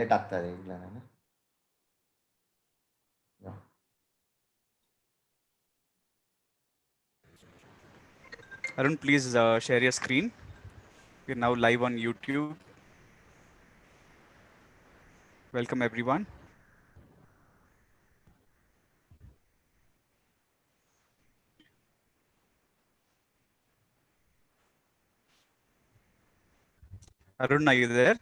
Late ಆಗ್ತದೆ ಈಗಲೇ ನಾನು. Arun, please share your screen. We're now live on YouTube. Welcome, everyone. Arun, are you there?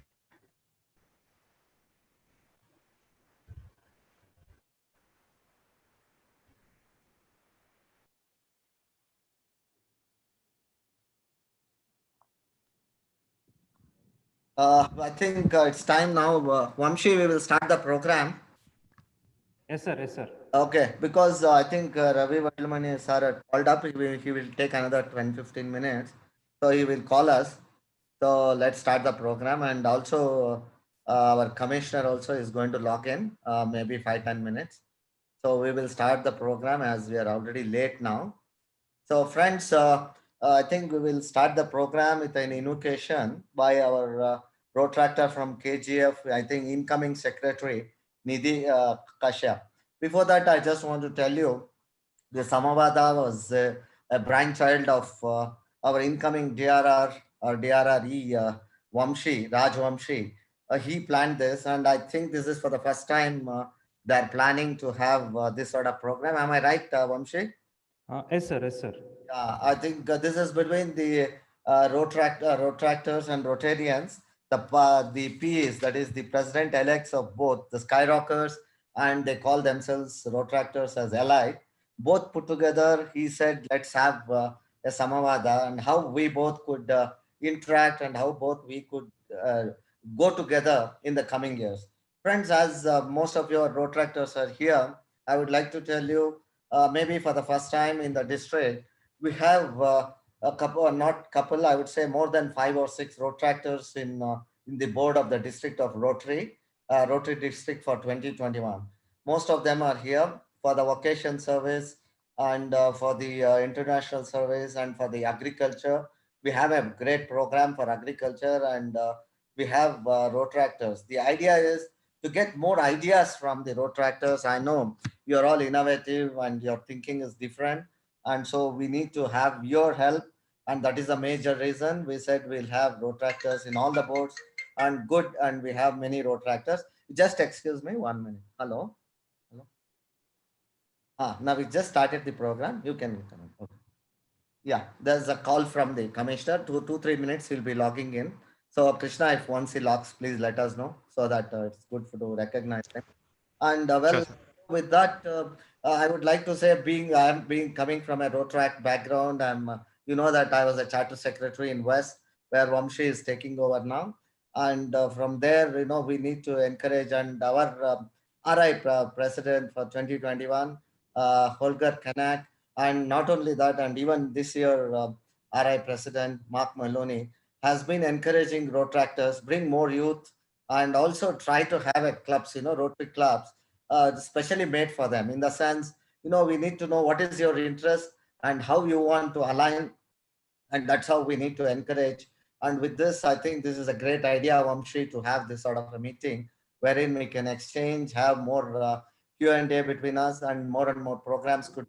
I think it's time now. Vamshi, we will start the program. Yes, sir. Yes, sir. Okay, because I think Ravi Vadlamani sir had called up. He will take another 10-15 minutes. So he will call us. So let's start the program. And also, our commissioner also is going to log in, maybe 5-10 minutes. So we will start the program as we are already late now. So friends, I think we will start the program with an invocation by our protractor from KGF, I think incoming secretary, Nidhi Kashyap. Before that, I just want to tell you, the Samwadha was a brainchild of our incoming DRR or DRRE Vamshi, Raj Vamshi. He planned this, and I think this is for the first time they're planning to have this sort of program. Am I right, Vamshi? Yes, sir. Yes, sir. I think this is between the Rotaractors and Rotarians, the Ps, that is the president elects of both the Skyrockers, and they call themselves Rotaractors as allied. Both put together, he said, let's have a Samavada and how we both could interact and how both we could uh, go together in the coming years. Friends, as most of your Rotaractors are here, I would like to tell you maybe for the first time in the district, we have a couple, or not couple, I would say more than 5 or 6 road tractors in the board of the district of Rotary, Rotary district for 2021. Most of them are here for the vocation service and for the international service and for the agriculture. We have a great program for agriculture and we have road tractors. The idea is to get more ideas from the road tractors. I know you're all innovative and your thinking is different, and so we need to have your help, and that is a major reason we said we'll have road tractors in all the boards. And good, and we have many road tractors. Just excuse me 1 minute. Hello. Hello. Now we just started the program, you can come in. Okay. Yeah, there's a call from the commissioner. 2-3 minutes he'll be logging in. So Krishna, if once he logs, please let us know so that it's good to recognize him. And Sure, well, sir. with that, I would like to say, I'm being coming from a Rotaract background. You know that I was a charter secretary in West, where Vamshi is taking over now. And from there, we need to encourage, and our RI president for 2021, Holger Kanak, and not only that, and even this year, RI president Mark Maloney has been encouraging Rotaractors, bring more youth, and also try to have a clubs, Rotary clubs, specially made for them, in the sense, we need to know what is your interest and how you want to align, and that's how we need to encourage. And with this, I think this is a great idea, Vamshi, to have this sort of a meeting wherein we can exchange, have more Q&A between us, and more programs could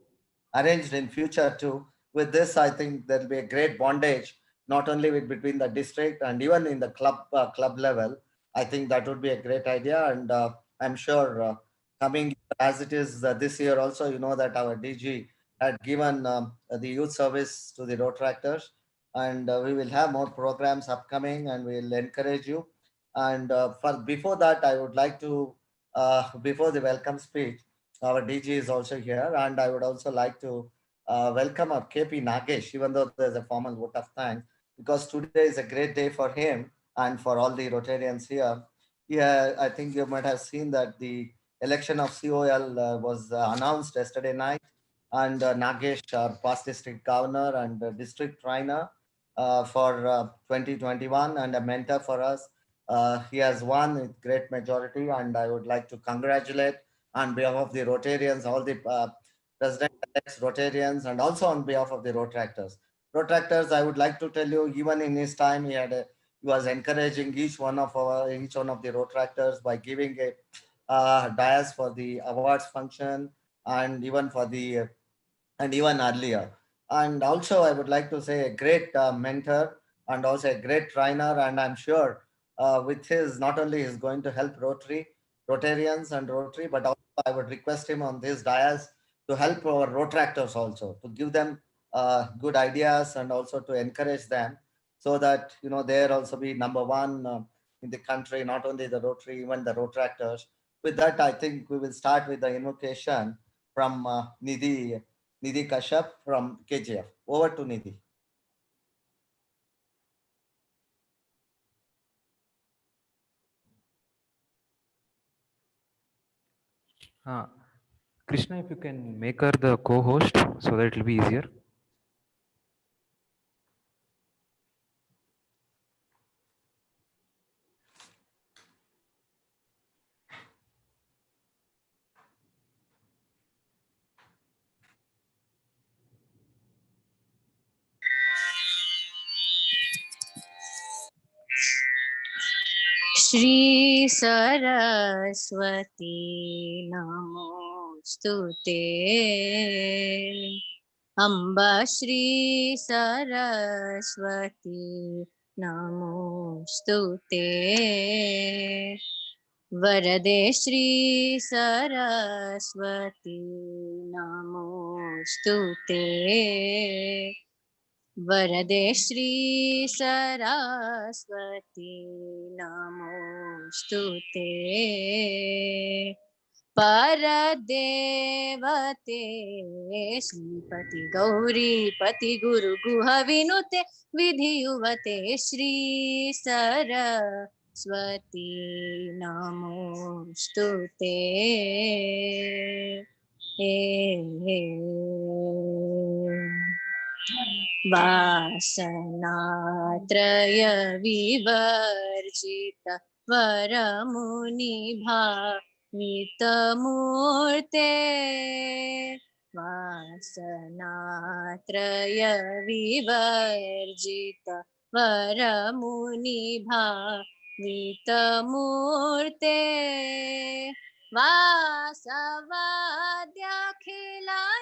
arranged in future too. With this, I think there'll be a great bondage, not only between the district and even in the club level. I think that would be a great idea, and I'm sure coming as it is this year also, that our DG had given the youth service to the road tractors, and we will have more programs upcoming, and we'll encourage you. And for before that, I would like to before the welcome speech, our DG is also here, and I would also like to welcome our KP Nagesh, even though there's a formal vote of thanks, because today is a great day for him and for all the Rotarians here. Yeah, I think you might have seen that the election of COL was announced yesterday night, and Nagesh, our past district governor and district trainer for 2021, and a mentor for us. He has won with great majority, and I would like to congratulate on behalf of the Rotarians, all the president-elects Rotarians, and also on behalf of the Rotaractors. Rotaractors, I would like to tell you, even in his time, he had a he was encouraging each one of the Rotaractors by giving a dais for the awards function, and even for the and even earlier. And also, I would like to say a great mentor and also a great trainer. And I'm sure with his, not only is going to help Rotarians and Rotary, but also I would request him on this dais to help our Rotractors also, to give them good ideas and also to encourage them, so that, they'll also be number one in the country, not only the Rotary, even the Rotractors. With that, I think we will start with the invocation from Nidhi Kashyap from KGF. Over to Nidhi. Krishna, if you can make her the co-host so that it will be easier. Shri Saraswati नमोस्तुते अम्बा श्री सरस्वती नमोस्तुते वरदे श्री सरस्वती नमोस्तुते वरदे श्री सरस्वती नमोस्तुते परदेवते श्रीपति गौरीपति गुरु गुह विनुते विधियुवते श्री सरस्वती नमोस्तुते वासनात्रय विवर्जित वरमुनिभावितमूर्ते वासनात्रय विवर्जित वरमुनिभावितमूर्ते वासवाद्यखिला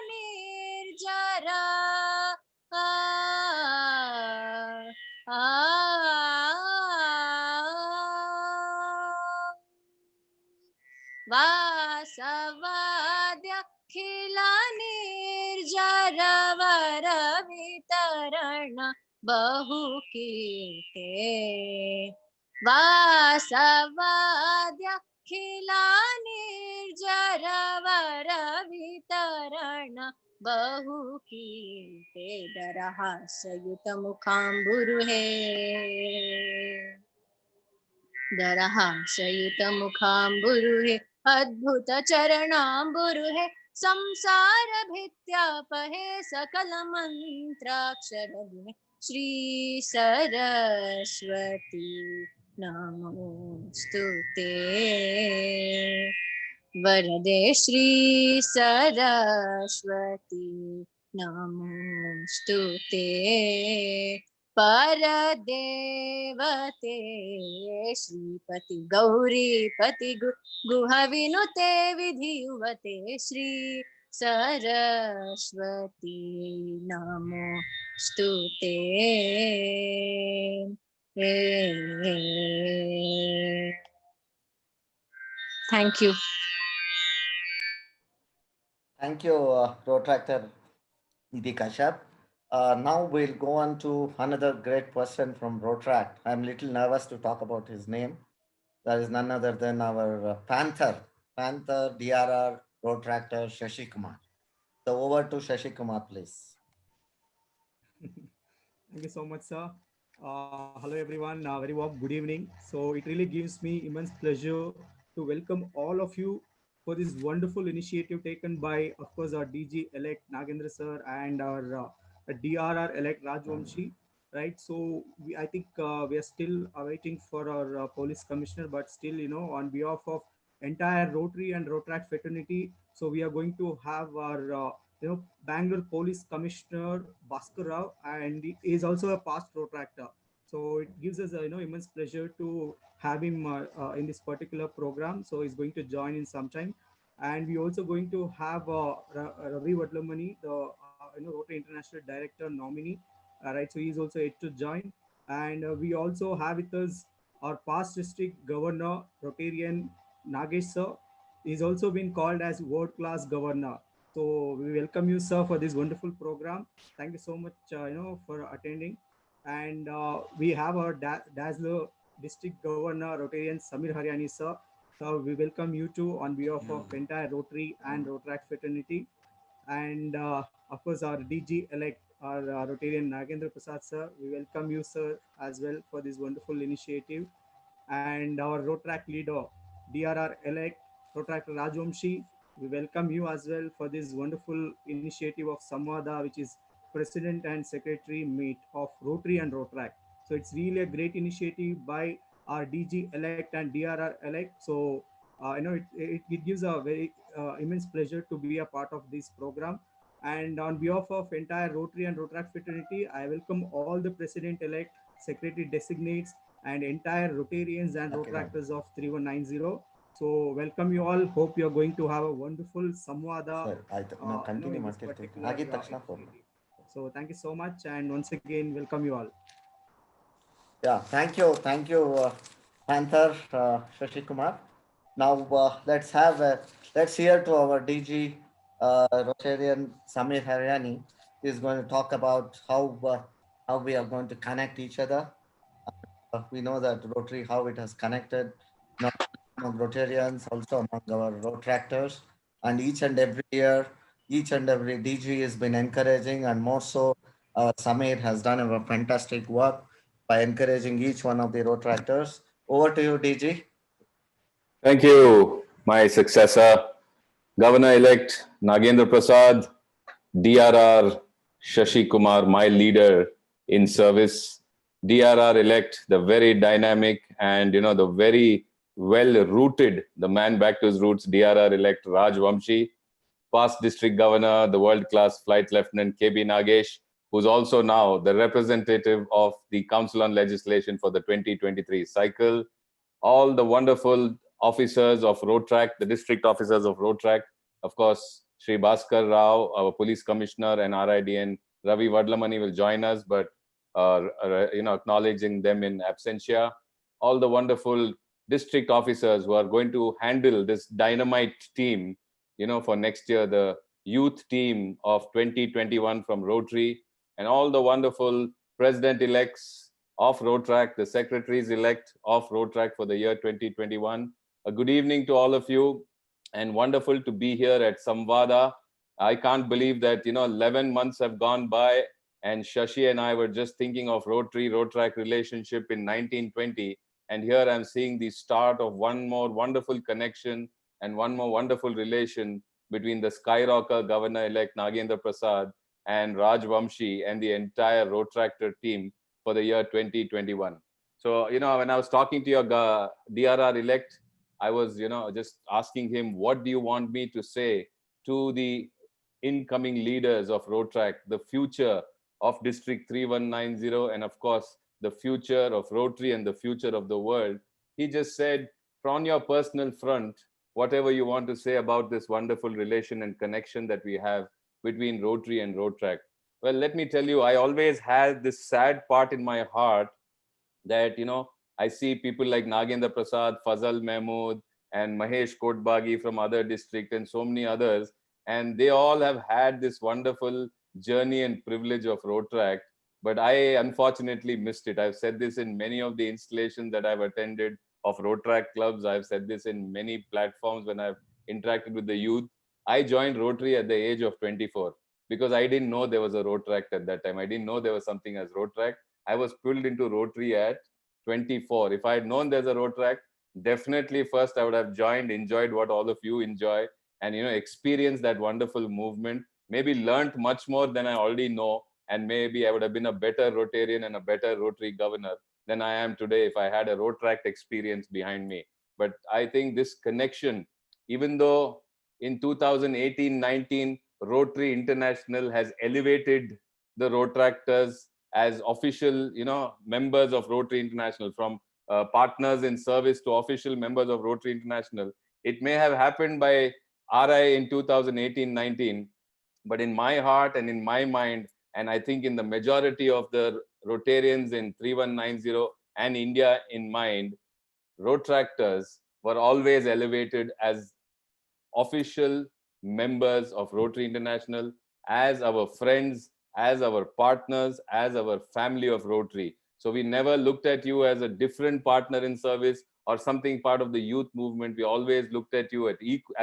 निर्जरा वासवाद्यखिला निर्जरवर वितरण बहुकीर्ते वासवाद्यखिला निर्जरवर वितरण बहुकीर्ते दरहासयुतमुखाम्बुरुहे दरहासयुतमुखाम्बुरुहे अद्भुत चरणाम्बुरुहे संसार भित्यापहे सकल मंत्राक्षर श्री सरस्वती नमोस्तुते वरदे श्री सरस्वती नमोस्तुते परदेवते श्रीपति गौरीपति गुह विनुते विधियुवते श्री सरस्वती नमोस्तुते thank you Thank you, Protractor Nidhi Kashyap. Now we'll go on to another great person from Rotaract. I'm a little nervous to talk about his name. That is none other than our Panther DRR Protractor Shashi Kumar. So over to Shashi Kumar, please. Thank you so much, sir. Hello, everyone. Very warm good evening. So, it really gives me immense pleasure to welcome all of you for this wonderful initiative taken by, of course, our DG elect Nagendra sir and our DRR elect Rajwamshi. Right. So, I think we are still awaiting for our police commissioner, but still, on behalf of entire Rotary and Rotaract fraternity, so we are going to have our Bangalore Police Commissioner Bhaskar Rao, and he is also a past Rotaractor. So it gives us immense pleasure to have him in this particular program. So he's going to join in some time, and we also going to have Ravi Vadlamani, the Rotary International Director nominee. Right, so he's also yet to join, and we also have with us our past district governor, Rotarian Nagesh sir. He's also been called as world class governor. So we welcome you, sir, for this wonderful program. Thank you so much, for attending. And we have our Dazzler District Governor, Rotarian Samir Haryani, sir. So we welcome you too on behalf of entire Rotary and Rotaract fraternity. And of course, our DG elect, our Rotarian Nagendra Prasad, sir. We welcome you, sir, as well for this wonderful initiative. And our Rotaract leader, DRR elect, Rotaract Rajwamshi. We welcome you as well for this wonderful initiative of Samwadha, which is President and Secretary meet of Rotary and Rotaract. So it's really a great initiative by our DG elect and DRR elect. So it gives a very immense pleasure to be a part of this program. And on behalf of entire Rotary and Rotaract fraternity, I welcome all the President elect, Secretary designates, and entire Rotarians and Okay, done. Rotaractors of 3190. So welcome you all. Hope you are going to have a wonderful Samwada ಸರಿ ಆಯ್ತು ನಾವು continue in this ಮಾಡ್ತಿರ್ತೀವಿ particular ಆಗಿದ ತಕ್ಷಣ phone initiative. So thank you so much, and once again welcome you all. Yeah, thank you, Panther Shashi Kumar. Now let's hear to our DG Rotarian Samir Haryani. He's going to talk about how we are going to connect each other. We know that Rotary, how it has connected not among Rotarians, also among our Rotaractors, and each and every year, each and every DG has been encouraging, and more so, Samir has done a fantastic work by encouraging each one of the Rotaractors. Over to you, DG. Thank you, my successor, Governor-elect Nagendra Prasad, DRR Shashi Kumar, my leader in service, DRR-elect, the very dynamic and, the very well-rooted, the man back to his roots, DRR-elect Raj Vamshi, past district governor, the world-class flight lieutenant KB Nagesh, who's also now the representative of the Council on Legislation for the 2023 cycle, all the wonderful officers of Rotaract, the district officers of Rotaract, of course, Sri Bhaskar Rao, our police commissioner, and RIDN Ravi Vadlamani will join us, but acknowledging them in absentia. All the wonderful district officers who are going to handle this dynamite team, for next year, the youth team of 2021 from Rotary, and all the wonderful president-elects of Rotaract, the secretaries-elect of Rotaract for the year 2021. A good evening to all of you, and wonderful to be here at Samwadha. I can't believe that 11 months have gone by, and Shashi and I were just thinking of Rotaract relationship in 1920, and here I'm seeing the start of one more wonderful connection and one more wonderful relation between the skyrocker Governor-elect Nagendra Prasad and Raj Vamshi and the entire Rotaractor team for the year 2021. So, when I was talking to your DRR-elect, I was, just asking him, what do you want me to say to the incoming leaders of Rotaract, the future of District 3190, and of course, the future of Rotary and the future of the world? He just said, from your personal front, whatever you want to say about this wonderful relation and connection that we have between Rotary and Rotaract. Well, let me tell you, I always had this sad part in my heart that, I see people like Nagendra Prasad, Fazal Mahmood, and Mahesh Kotbagi from other district and so many others, and they all have had this wonderful journey and privilege of Rotaract, but I unfortunately missed it. I've said this in many of the installations that I've attended of Rotaract clubs. I've said this in many platforms when I've interacted with the youth. I joined Rotary at the age of 24 because I didn't know there was a Rotaract at that time. I didn't know there was something as Rotaract. I was pulled into Rotary at 24. If I had known there's a Rotaract, definitely first I would have joined, enjoyed what all of you enjoy, and experienced that wonderful movement, maybe learned much more than I already know, and maybe I would have been a better Rotarian and a better Rotary governor than I am today if I had a Rotaract experience behind me. But I think this connection, even though in 2018-19, Rotary International has elevated the Rotaractors as official, members of Rotary International, from partners in service to official members of Rotary International. It may have happened by RI in 2018-19, but in my heart and in my mind, and I think in the majority of the Rotarians in 3190 and India in mind, Rotractors were always elevated as official members of Rotary International, as our friends, as our partners, as our family of Rotary. So we never looked at you as a different partner in service or something part of the youth movement. We always looked at you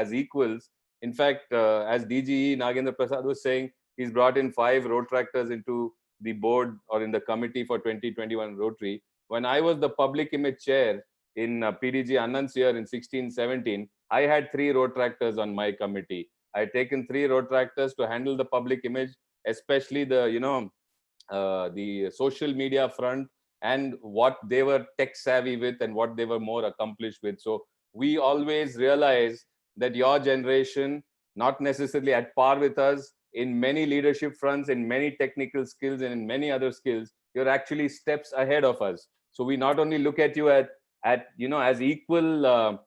as equals. In fact, as DGE Nagendra Prasad was saying, he's brought in 5 Rotractors into the board or in the committee for 2021 Rotary. When I was the public image chair in PDG Anand's year in 16-17, I had 3 Rotractors on my committee. I had taken 3 Rotractors to handle the public image, especially the social media front and what they were tech savvy with and what they were more accomplished with. So we always realize that your generation, not necessarily at par with us in many leadership fronts, in many technical skills, and in many other skills, you're actually steps ahead of us. So we not only look at you as equal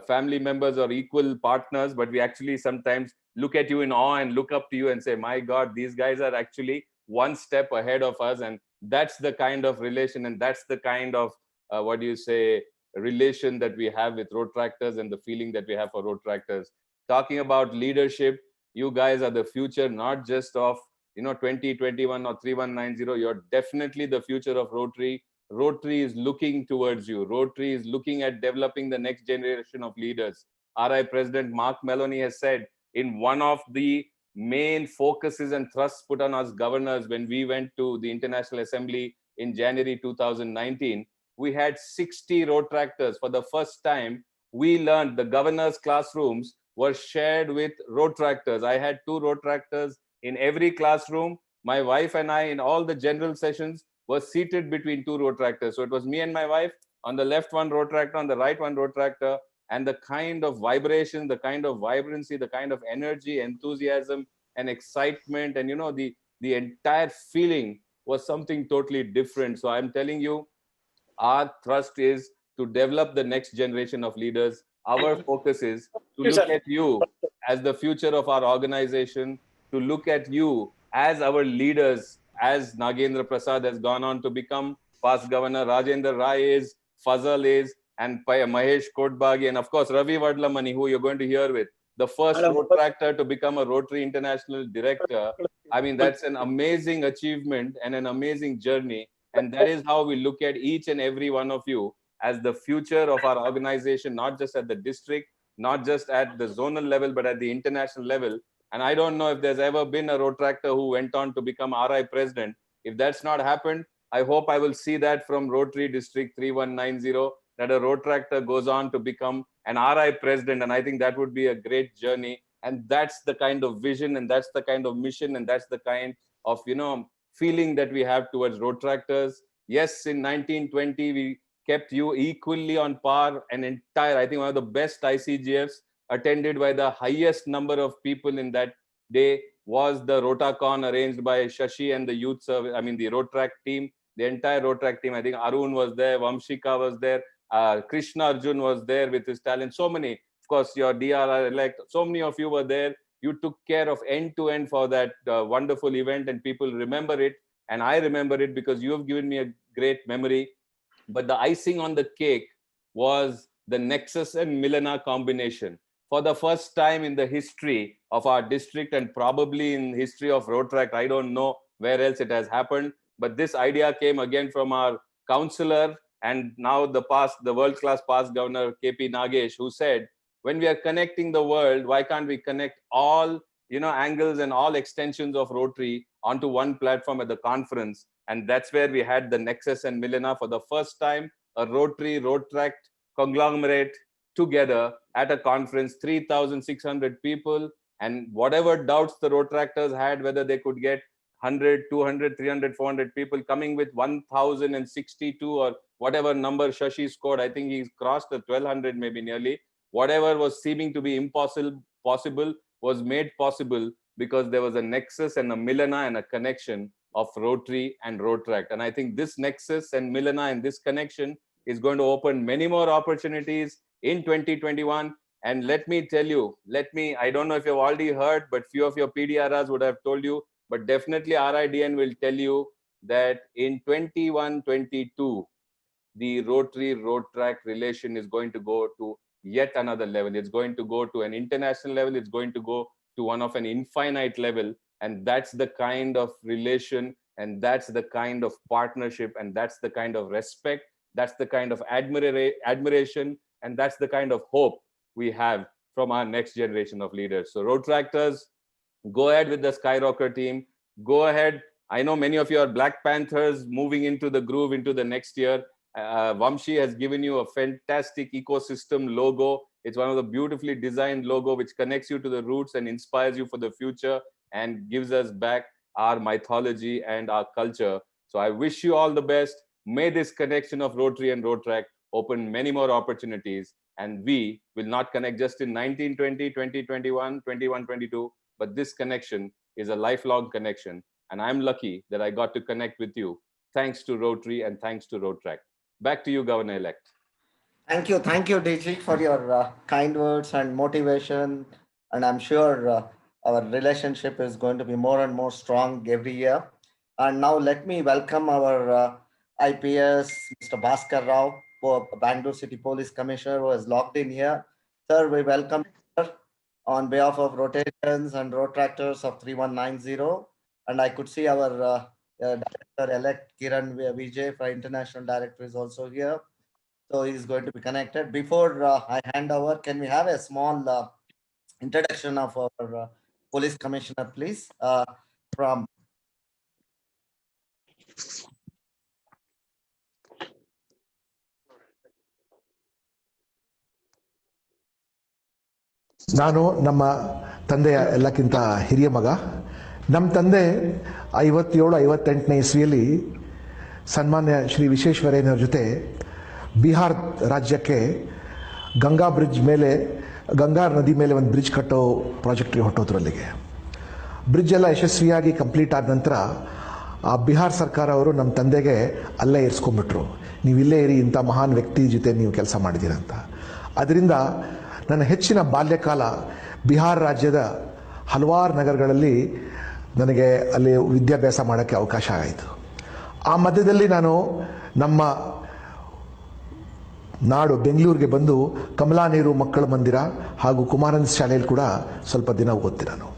family members or equal partners, but we actually sometimes look at you in awe and look up to you and say, my God, these guys are actually one step ahead of us. And that's the kind of relation, and that's the kind of relation that we have with Rotractors, and the feeling that we have for Rotractors. Talking about leadership, you guys are the future, not just of 2021 or 3190. You're definitely the future of Rotary. Rotary is looking towards you. Rotary is looking at developing the next generation of leaders. RI President Mark Maloney has said, in one of the main focuses and thrusts put on us governors when we went to the International Assembly in January 2019, we had 60 Rotractors. For the first time, we learned the governors' classrooms were shared with Rotractors. I had 2 Rotractors in every classroom. My wife and I, in all the general sessions, was seated between 2 Rotractors. So it was me and my wife, on the left one Rotractor, on the right one Rotractor, and the kind of vibration, the kind of vibrancy, the kind of energy, enthusiasm, and excitement, and the entire feeling was something totally different. So I'm telling you, our thrust is to develop the next generation of leaders. Our focus is to look at you as the future of our organization, to look at you as our leaders, as Nagendra Prasad has gone on to become past governor, Rajendra Rai is, Fazal is, and Mahesh Kotbagi, and of course Ravi Vadlamani, who you're going to hear with, the first Rotractor to become a Rotary International director. I mean, that's an amazing achievement and an amazing journey. And that is how we look at each and every one of you as the future of our organization, not just at the district, not just at the zonal level, but at the international level. And I don't know if there's ever been a Rotractor who went on to become RI president. If that's not happened, I hope I will see that from Rotary District 3190, that a Rotractor goes on to become an RI president. And I think that would be a great journey. And that's the kind of vision, and that's the kind of mission, and that's the kind of, feeling that we have towards Rotractors. Yes, in 1920, we kept you equally on par, an entire, I think one of the best ICGFs, attended by the highest number of people in that day, was the Rotacon arranged by Shashi and the youth service, the Rotaract team, the entire Rotaract team. I think Arun was there, Vamshika was there, Krishna Arjun was there with his talent. So many, of course, your DRR elect, so many of you were there. You took care of end to end for that wonderful event, and people remember it. And I remember it because you have given me a great memory. But the icing on the cake was the Nexus and Milana combination. For the first time in the history of our district, and probably in history of Rotaract, I don't know where else it has happened, but this idea came again from our councillor and now the world-class past governor, KP Nagesh, who said, when we are connecting the world, why can't we connect all angles and all extensions of Rotary onto one platform at the conference? And that's where we had the Nexus and Milana for the first time, a Rotaract conglomerate together at a conference, 3,600 people. And whatever doubts the Rotractors had, whether they could get 100, 200, 300, 400 people, coming with 1,062 or whatever number Shashi scored, I think he's crossed the 1,200 maybe nearly. Whatever was seeming to be possible was made possible because there was a nexus and a milana and a connection of Rotary and Rotaract. And I think this nexus and Milana and this connection is going to open many more opportunities in 2021. And let me tell you, I don't know if you've already heard, but few of your PDRRs would have told you, but definitely RIDN will tell you that in 21-22, the Rotary-Rotaract relation is going to go to yet another level. It's going to go to an international level. It's going to go to one of an infinite level. And that's the kind of relation, and that's the kind of partnership, and that's the kind of respect, that's the kind of admiration, and that's the kind of hope we have from our next generation of leaders. So Rotaractors, go ahead with the Skyrocker team. Go ahead. I know many of you are Black Panthers moving into the groove into the next year. Vamshi has given you a fantastic ecosystem logo. It's one of the beautifully designed logo which connects you to the roots and inspires you for the future and gives us back our mythology and our culture. So I wish you all the best. May this connection of Rotary and Rotaract open many more opportunities, and we will not connect just in 1920, 2021, 21-22, but this connection is a lifelong connection. And I'm lucky that I got to connect with you, thanks to Rotary and thanks to Rotaract. Back to you, Governor-elect. Thank you, DG, for your kind words and motivation. And I'm sure our relationship is going to be more and more strong every year. And now let me welcome our IPS, Mr. Bhaskar Rao, Bangalore City Police Commissioner, who has logged in here. Sir, we welcome you on behalf of Rotarians and Rotaractors of 3190. And I could see our Director-elect Kiran Vijay, our International Director, is also here. So he's going to be connected. Before I hand over, can we have a small introduction of our police commissioner, please? From ನಾನು ನಮ್ಮ ತಂದೆಯ ಎಲ್ಲಕ್ಕಿಂತ ಹಿರಿಯ ಮಗ. ನಮ್ಮ ತಂದೆ 57-58ನೇ ಇಸ್ವಿಯಲ್ಲಿ ಸನ್ಮಾನ್ಯ ಶ್ರೀ ವಿಶ್ವೇಶ್ವರಯ್ಯನವರ ಜೊತೆ ಬಿಹಾರ್ ರಾಜ್ಯಕ್ಕೆ ಗಂಗಾ ನದಿ ಮೇಲೆ ಒಂದು ಬ್ರಿಡ್ಜ್ ಕಟ್ಟೋ ಪ್ರಾಜೆಕ್ಟ್ಗೆ ಹೊರಟೋದ್ರು. ಅಲ್ಲಿಗೆ ಬ್ರಿಡ್ಜ್ ಎಲ್ಲ ಯಶಸ್ವಿಯಾಗಿ ಕಂಪ್ಲೀಟ್ ಆದ ನಂತರ ಆ ಬಿಹಾರ್ ಸರ್ಕಾರ ಅವರು ನಮ್ಮ ತಂದೆಗೆ ಅಲ್ಲೇ ಇರಿಸ್ಕೊಂಡ್ಬಿಟ್ರು. ನೀವು ಇಲ್ಲೇ ಇರಿ, ಇಂಥ ಮಹಾನ್ ವ್ಯಕ್ತಿ ಜೊತೆ ನೀವು ಕೆಲಸ ಮಾಡಿದ್ದೀರಂತ. ಅದರಿಂದ ನನ್ನ ಹೆಚ್ಚಿನ ಬಾಲ್ಯಕಾಲ ಬಿಹಾರ ರಾಜ್ಯದ ಹಲವಾರು ನಗರಗಳಲ್ಲಿ ನನಗೆ ಅಲ್ಲಿ ವಿದ್ಯಾಭ್ಯಾಸ ಮಾಡೋಕ್ಕೆ ಅವಕಾಶ ಆಯಿತು. ಆ ಮಧ್ಯದಲ್ಲಿ ನಾನು ನಮ್ಮ ನಾಡು ಬೆಂಗಳೂರಿಗೆ ಬಂದು ಕಮಲಾ ನೆಹರು ಮಕ್ಕಳ ಮಂದಿರ ಹಾಗೂ ಕುಮಾರನ್ ಶಾಲೆಯಲ್ಲಿ ಕೂಡ ಸ್ವಲ್ಪ ದಿನ ಓದ್ತೆ. ನಾನು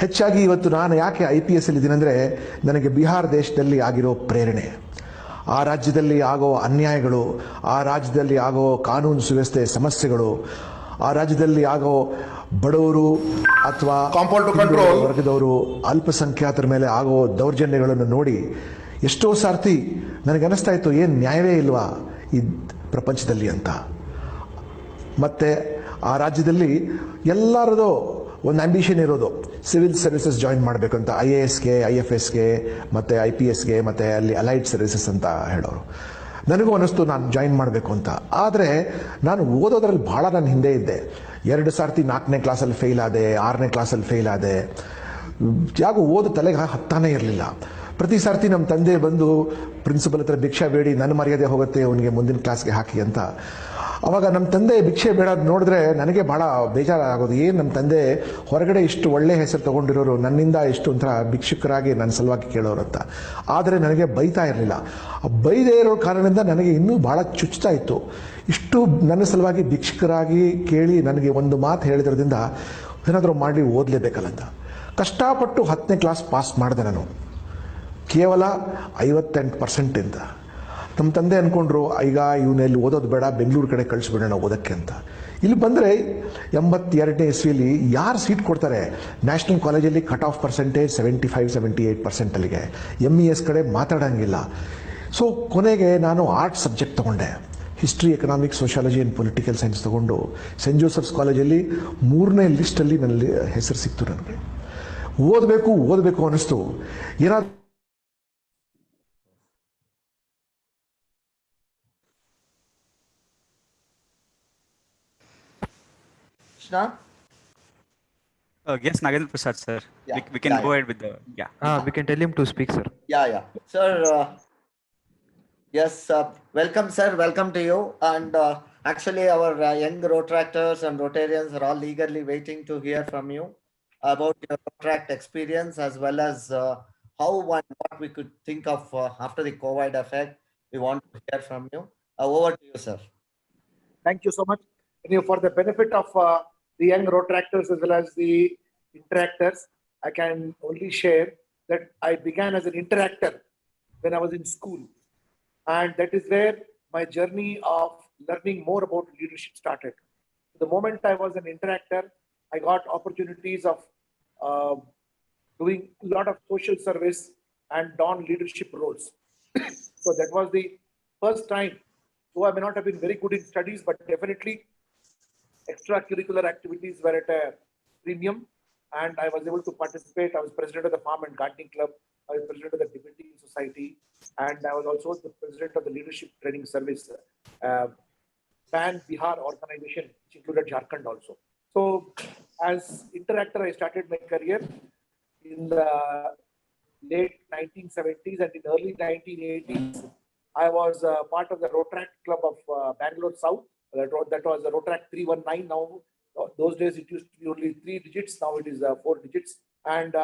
ಹೆಚ್ಚಾಗಿ ಇವತ್ತು ನಾನು ಯಾಕೆ IPS ಇದ್ದೀನಿ ಅಂದರೆ, ನನಗೆ ಬಿಹಾರ ದೇಶದಲ್ಲಿ ಆಗಿರೋ ಪ್ರೇರಣೆ, ಆ ರಾಜ್ಯದಲ್ಲಿ ಆಗೋ ಅನ್ಯಾಯಗಳು, ಆ ರಾಜ್ಯದಲ್ಲಿ ಆಗೋ ಕಾನೂನು ಸುವ್ಯವಸ್ಥೆ ಸಮಸ್ಯೆಗಳು, ಆ ರಾಜ್ಯದಲ್ಲಿ ಆಗೋ ಬಡವರು ಅಥವಾ ವರ್ಗದವರು ಅಲ್ಪಸಂಖ್ಯಾತರ ಮೇಲೆ ಆಗೋ ದೌರ್ಜನ್ಯಗಳನ್ನು ನೋಡಿ ಎಷ್ಟೋ ಸಾರ್ತಿ ನನಗನ್ನಿಸ್ತಾ ಇತ್ತು, ಏನು ನ್ಯಾಯವೇ ಇಲ್ವಾ ಈ ಪ್ರಪಂಚದಲ್ಲಿ ಅಂತ. ಮತ್ತು ಆ ರಾಜ್ಯದಲ್ಲಿ ಎಲ್ಲರದು ಒಂದು ಆಂಬಿಷನ್ ಇರೋದು, ಸಿವಿಲ್ ಸರ್ವಿಸಸ್ ಜಾಯಿನ್ ಮಾಡಬೇಕು ಅಂತ, IASಗೆ, IFSಗೆ ಮತ್ತು IPSಗೆ ಮತ್ತು ಅಲ್ಲಿ ಅಲೈಡ್ ಸರ್ವಿಸಸ್ ಅಂತ ಹೇಳೋರು. ನನಗೂ ಅನ್ನಿಸ್ತು ನಾನು ಜಾಯಿನ್ ಮಾಡಬೇಕು ಅಂತ. ಆದರೆ ನಾನು ಓದೋದ್ರಲ್ಲಿ ಭಾಳ ನಾನು ಹಿಂದೆ ಇದ್ದೆ. 2 ಸಾರ್ತಿ 4ನೇ ಕ್ಲಾಸಲ್ಲಿ ಫೇಲ್ ಆದೆ, 6ನೇ ಕ್ಲಾಸಲ್ಲಿ ಫೇಲ್ ಆದೆ. ಯಾಕೋ ಓದು ತಲೆಗೆ ಹತ್ತಾನೇ ಇರಲಿಲ್ಲ. ಪ್ರತಿ ಸಾರ್ತಿ ನಮ್ಮ ತಂದೆ ಬಂದು ಪ್ರಿನ್ಸಿಪಲ್ ಹತ್ರ ಭಿಕ್ಷಾ ಬೇಡಿ, ನನ್ನ ಮರ್ಯಾದೆ ಹೋಗುತ್ತೆ, ಅವನಿಗೆ ಮುಂದಿನ ಕ್ಲಾಸ್ಗೆ ಹಾಕಿ ಅಂತ. ಅವಾಗ ನಮ್ಮ ತಂದೆ ಭಿಕ್ಷೆ ಬೇಡೋದು ನೋಡಿದ್ರೆ ನನಗೆ ಭಾಳ ಬೇಜಾರಾಗೋದು. ಏನು ನಮ್ಮ ತಂದೆ ಹೊರಗಡೆ ಇಷ್ಟು ಒಳ್ಳೆ ಹೆಸರು ತೊಗೊಂಡಿರೋರು, ನನ್ನಿಂದ ಇಷ್ಟು ಒಂಥರ ಭಿಕ್ಷುಕರಾಗಿ ನನ್ನ ಸಲುವಾಗಿ ಕೇಳೋರು ಅಂತ. ಆದರೆ ನನಗೆ ಬೈತಾ ಇರಲಿಲ್ಲ. ಬೈದೇ ಇರೋ ಕಾರಣದಿಂದ ನನಗೆ ಇನ್ನೂ ಭಾಳ ಚುಚ್ತಾ ಇತ್ತು. ಇಷ್ಟು ನನ್ನ ಸಲುವಾಗಿ ಭಿಕ್ಷುಕರಾಗಿ ಕೇಳಿ ನನಗೆ ಒಂದು ಮಾತು ಹೇಳಿದ್ರಿಂದ ಏನಾದರೂ ಮಾಡಿ ಓದಲೇಬೇಕಲ್ಲ ಅಂತ ಕಷ್ಟಪಟ್ಟು 10ನೇ ಕ್ಲಾಸ್ ಪಾಸ್ ಮಾಡಿದೆ ನಾನು, ಕೇವಲ 58% ಅಂತ. ನಮ್ಮ ತಂದೆ ಅಂದ್ಕೊಂಡ್ರು, ಈಗ ಇವನಲ್ಲಿ ಓದೋದು ಬೇಡ, ಬೆಂಗಳೂರು ಕಡೆ ಕಳಿಸ್ಬಿಡೋಣ ಓದೋಕ್ಕೆ ಅಂತ. ಇಲ್ಲಿ ಬಂದರೆ 82ನೇ ಇಸ್ವಿಯಲ್ಲಿ ಯಾರು ಸೀಟ್ ಕೊಡ್ತಾರೆ? ನ್ಯಾಷನಲ್ ಕಾಲೇಜಲ್ಲಿ ಕಟ್ ಆಫ್ ಪರ್ಸೆಂಟೇಜ್ 75-78% ಅಲ್ಲಿಗೆ, MES ಕಡೆ ಮಾತಾಡೋಂಗಿಲ್ಲ. ಸೊ ಕೊನೆಗೆ ನಾನು ಆರ್ಟ್ಸ್ ಸಬ್ಜೆಕ್ಟ್ ತೊಗೊಂಡೆ, history, economics, sociology and political science ತೊಗೊಂಡು ಸೆಂಟ್ ಜೋಸೆಫ್ಸ್ ಕಾಲೇಜಲ್ಲಿ 3ನೇ ಲಿಸ್ಟಲ್ಲಿ ನನಗೆ ಹೆಸರು ಸಿಕ್ತು. ನನಗೆ ಓದಬೇಕು ಅನ್ನಿಸ್ತು. ಏನಾದರೂ Yes, Nagendra Prasad, sir. Yeah, We can yeah, go yeah. ahead with the, yeah. We can tell him to speak, sir. Yeah, yeah. Sir, yes, welcome, sir. Welcome to you. And actually, our young Rotaractors and Rotarians are all eagerly waiting to hear from you about your Rotaract experience, as well as how and what we could think of after the COVID effect. We want to hear from you. Over to you, sir. Thank you so much. For the benefit of the young Rotaractors as well as the interactors, I can only share that I began as an interactor when I was in school. And that is where my journey of learning more about leadership started. The moment I was an interactor, I got opportunities of uh, doing a lot of social service and don leadership roles. So that was the first time, though I may not have been very good in studies, but definitely extracurricular activities were at a premium, and I was able to participate. I was president of the Farm and Gardening Club. I was president of the Debating Society, and I was also the president of the Leadership Training Service, Pan Bihar organization, which included Jharkhand also. So, as interactor, I started my career in the late 1970s, and in early 1980s, I was part of the Rotaract Club of Bangalore South. That was the Rotaract 319. Now, those days it used to be only 3 digits. Now it is 4 digits. And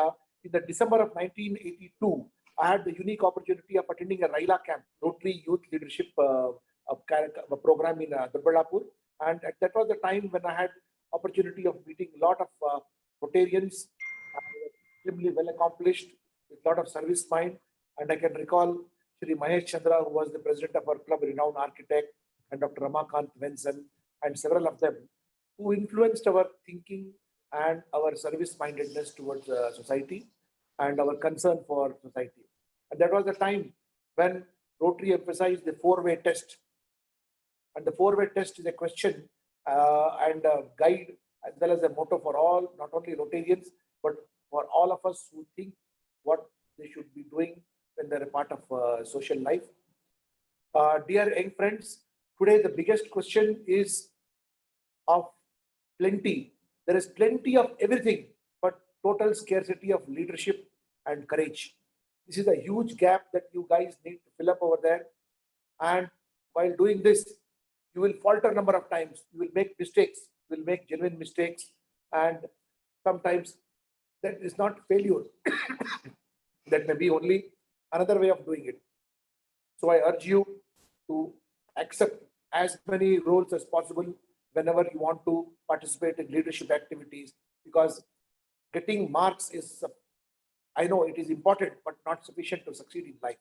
in the December of 1982, I had the unique opportunity of attending a Raila camp, Rotary Youth Leadership program in Durbalapur. And that was the time when I had opportunity of meeting a lot of Rotarians, extremely well accomplished, with a lot of service mind. And I can recall Shri Mahesh Chandra, who was the president of our club, renowned architect, and Dr. Ramakant Venson, and several of them, who influenced our thinking and our service mindedness towards society and our concern for society. And that was the time when Rotary emphasized the 4-way test. And the 4-way test is a question and a guide, as well as a motto for all, not only Rotarians, but for all of us who think what they should be doing when they're a part of social life. Dear young friends, today the biggest question is of plenty. There is plenty of everything, but total scarcity of leadership and courage. This is a huge gap that you guys need to fill up over there. And while doing this, you will falter a number of times. You will make mistakes. You will make genuine mistakes. And sometimes that is not failure. That may be only another way of doing it. So I urge you to accept as many roles as possible whenever you want to participate in leadership activities, because getting marks is, I know it is important, but not sufficient to succeed in life.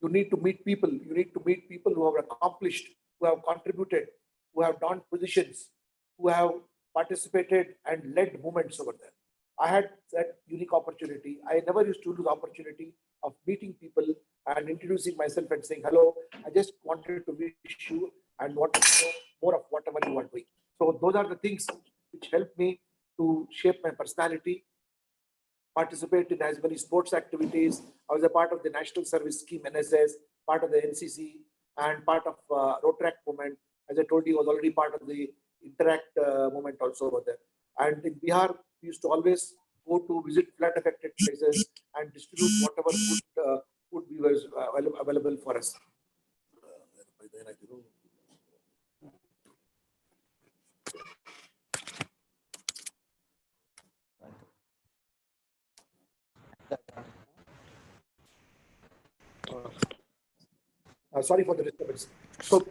You need to meet people. You need to meet people who have accomplished, who have contributed, who have done positions, who have participated and led movements over there. I had that unique opportunity. I never used to lose the opportunity of meeting people and introducing myself and saying, hello, I just wanted to wish you and want to know more of whatever you are doing. So those are the things which helped me to shape my personality, participate in as many sports activities. I was a part of the National Service Scheme, NSS, part of the NCC, and part of Rotaract movement. As I told you, I was already part of the Interact movement also over there. And in Bihar, we used to always go to visit flood affected places and distribute whatever food was available for us. Sorry for the disturbance. So,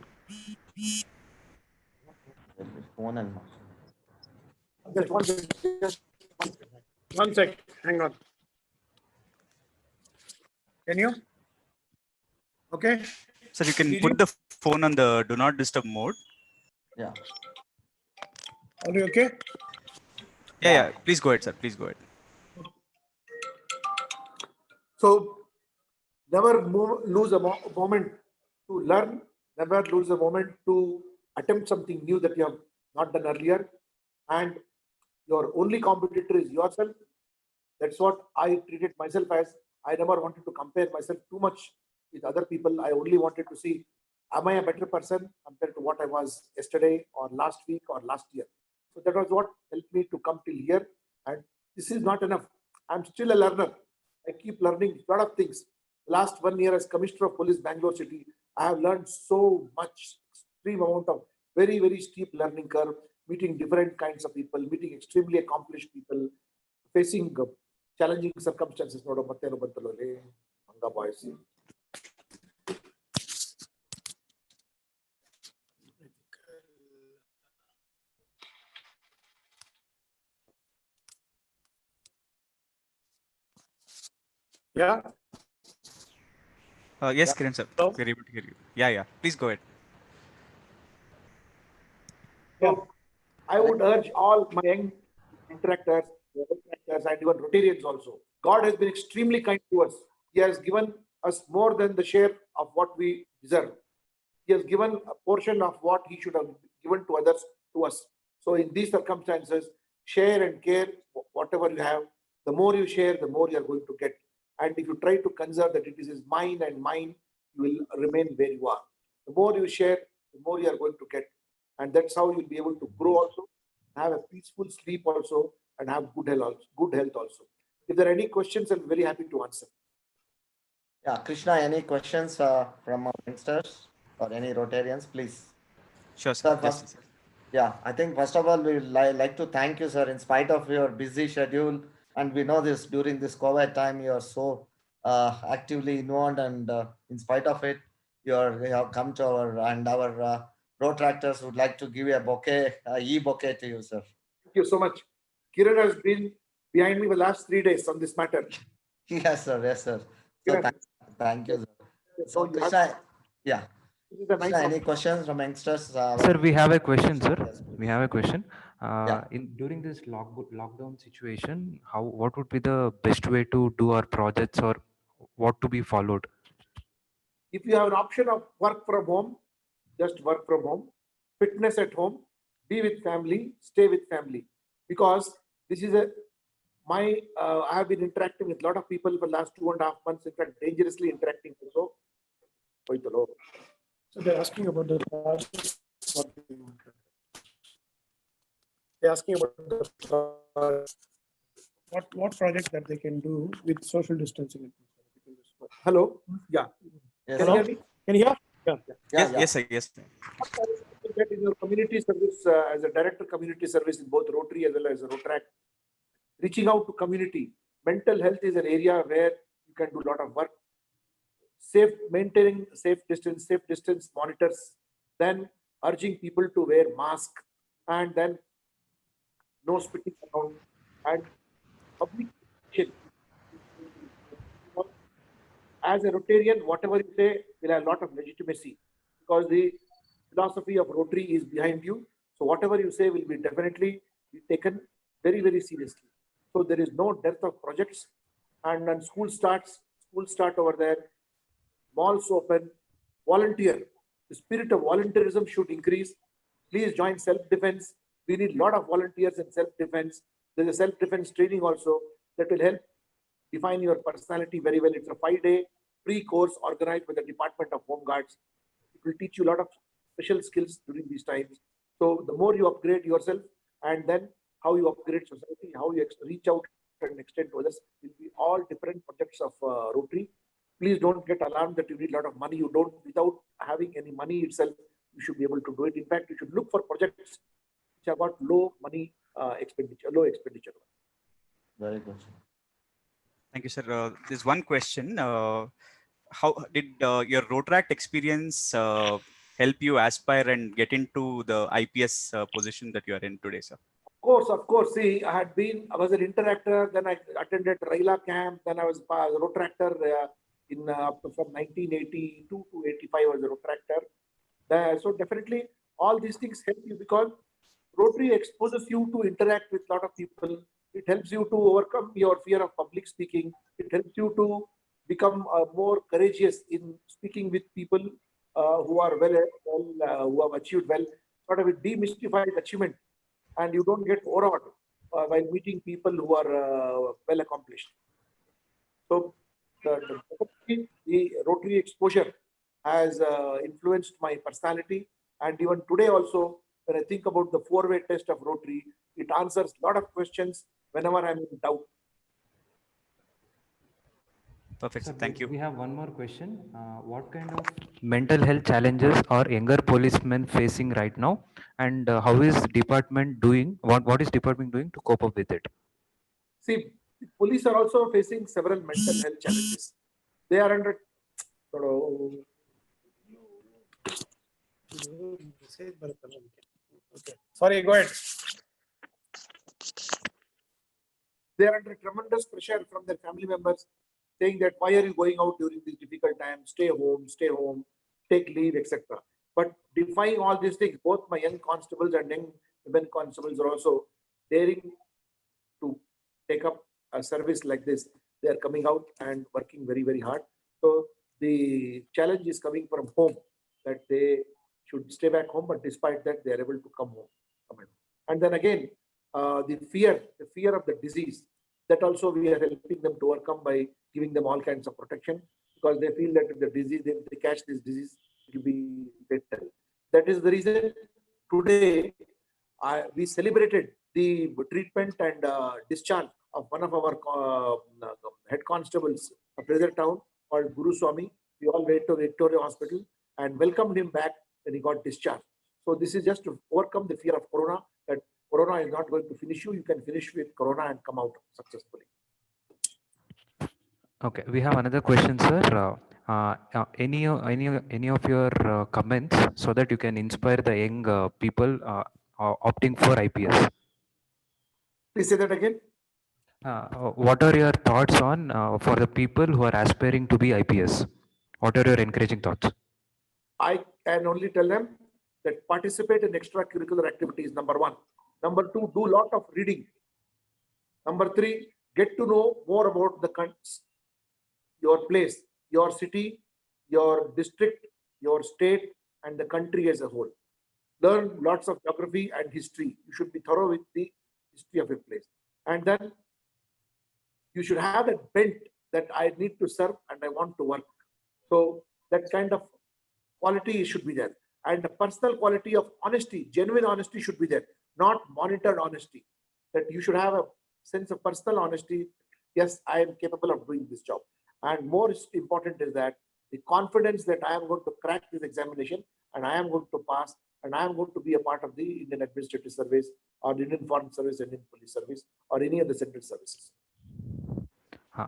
just one sec. Hang on. Can you? Okay. Sir, you can Did put you? the phone on the do not disturb mode. Yeah. Are you okay? Yeah. Please go ahead, sir. Please go ahead. So, never lose a moment to learn. Never lose a moment to attempt something new that you have not done earlier. And your only competitor is yourself. That's what I treated myself as. I never wanted to compare myself too much with other people. I only wanted to see, am I a better person compared to what I was yesterday or last week or last year? So that was what helped me to come till here. And this is not enough. I'm still a learner. I keep learning a lot of things. Last 1 year as Commissioner of Police, Bangalore City, I have learned so much, extreme amount of very, very steep learning curve, meeting different kinds of people, meeting extremely accomplished people, facing challenging circumstances. Nodo matteno bantalo re, hanga boys. Yeah. Yes, Kiran sir. Hello? We're able to hear you. Yeah. Please go ahead. So I would urge all my young interactors, and even Rotarians also. God has been extremely kind to us. He has given us more than the share of what we deserve. He has given a portion of what he should have given to others to us. So in these circumstances, share and care whatever you have. The more you share, the more you are going to get. And if you try to conserve that it is mine and mine, you will remain where you are. The more you share, the more you are going to get. And that's how you'll be able to grow also, have a peaceful sleep also, and have good health also. Good health also. If there are any questions, I'm very happy to answer. Yeah, Krishna, any questions from our youngsters or any Rotarians, please? Sure, sir. Sir, Just first, a second. yeah, I think first of all, we would like to thank you, sir, in spite of your busy schedule. And we know this during this COVID time, you are so actively involved, and in spite of it, you have come to our Rotaractors would like to give you a bouquet, e-bouquet to you, sir. Thank you so much. Kiran has been behind me the last 3 days on this matter. Yes, sir. Yes, sir. So Kiran, thank you, sir. so So you have, Krishna, yeah. this is a nice Krishna, any opportunity. questions from youngsters? Sir, we have a question, sir. Yes, please. We have a question. Yeah. In during this lockdown situation, what would be the best way to do our projects, or what to be followed? If you have an option of work from home, just work from home. Fitness at home, be with family, stay with family. Because this is I have been interacting with a lot of people for the last 2.5 months, in fact, dangerously interacting also. So they're asking about the projects. They're asking about what project that they can do with social distancing. Hello? Yeah. Yes, Can sir. you hear me? Can you hear? Yeah. Yeah, Yes, sir. Yes, sir. That in your community service, as a director community service in both Rotary as well as Rotaract, reaching out to community. Mental health is an area where you can do a lot of work. Maintaining safe distance monitors, then urging people to wear mask, and then no spitting around, and public education. As a Rotarian, whatever you say will have a lot of legitimacy, because the philosophy of Rotary is behind you. So whatever you say will be definitely be taken very, very seriously. So there is no dearth of projects. And when school start over there, malls open, volunteer. The spirit of volunteerism should increase. Please join self-defense. We need a lot of volunteers in self-defense. There's a self-defense training also that will help define your personality very well. It's a 5-day free course organized by the Department of Home Guards. It will teach you a lot of special skills during these times. So the more you upgrade yourself, and then how you upgrade society, how you reach out and extend to others, will be all different projects of Rotary. Please don't get alarmed that you need a lot of money. You don't, without having any money itself, you should be able to do it. In fact, you should look for projects which have got low expenditure. Very good. Thank you, sir. There's one question. How did your Rotaract experience help you aspire and get into the IPS position that you are in today, sir? Of course. See, I was an interactor, then I attended Raila camp, then I was a Rotaractor from 1982 to 85 I was a Rotaractor. So definitely all these things help you, because Rotary exposes you to interact with a lot of people. It helps you to overcome your fear of public speaking. It helps you to become more courageous in speaking with people who are who have achieved well. Sort of a demystified achievement, and you don't get overawed while meeting people who are well accomplished. So the Rotary exposure has influenced my personality, and even today also when I think about the four-way test of Rotary, it answers a lot of questions whenever I'm in doubt. Perfect. Sir, Thank you. we have one more question. What kind of mental health challenges are younger policemen facing right now, and how is department doing? What is department doing to cope up with it? See, police are also facing several mental health challenges. They are under. Okay. Sorry, go ahead. They are under tremendous pressure from their family members, saying that why are you going out during these difficult times? Stay home, take leave, etc. But defying all these things, both my young constables and young women constables are also daring to take up a service like this. They are coming out and working very, very hard. So the challenge is coming from home, that they should stay back home, but despite that, they are able to come home. And then again, the fear of the disease, that also we are helping them to overcome by giving them all kinds of protection, because they feel that if the disease, if they catch this disease, it will be fatal. That is the reason today we celebrated the treatment and discharge of one of our head constables of Brazil town called Guru Swami. We all went to Victoria Hospital and welcomed him back when he got discharged. So this is just to overcome the fear of Corona, that Corona is not going to finish you. You can finish with Corona and come out successfully. Okay, we have another question, sir. Any of your comments so that you can inspire the young people opting for IPS? Please say that again. What are your thoughts on for the people who are aspiring to be IPS? What are your encouraging thoughts? I can only tell them that participate in extracurricular activities, number one. Number two, do a lot of reading. Number three, get to know more about the your place, your city, your district, your state, and the country as a whole. Learn lots of geography and history. You should be thorough with the history of a place. And then you should have that bent that I need to serve and I want to work. So that kind of quality should be there. And the personal quality of honesty, genuine honesty should be there, not monitored honesty. That you should have a sense of personal honesty. Yes, I am capable of doing this job. And more important is that the confidence that I am going to crack this examination and I am going to pass and I am going to be a part of the Indian Administrative Service or the Indian Foreign Service, Indian Police Service, or any of the central services.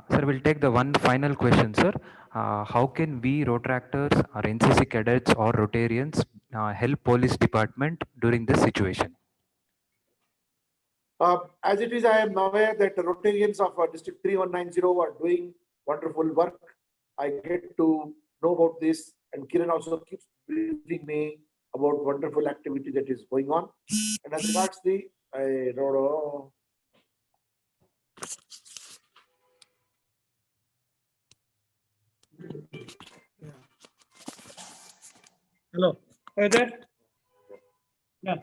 Sir, we'll take the one final question, sir. How can we Rotaractors or NCC cadets or Rotarians help police department during this situation? As it is, I am aware that the Rotarians of District 3190 are doing wonderful work. I get to know about this, and Kiran also keeps briefing me about wonderful activity that is going on. And as regards the Hello. Are you there? Yeah.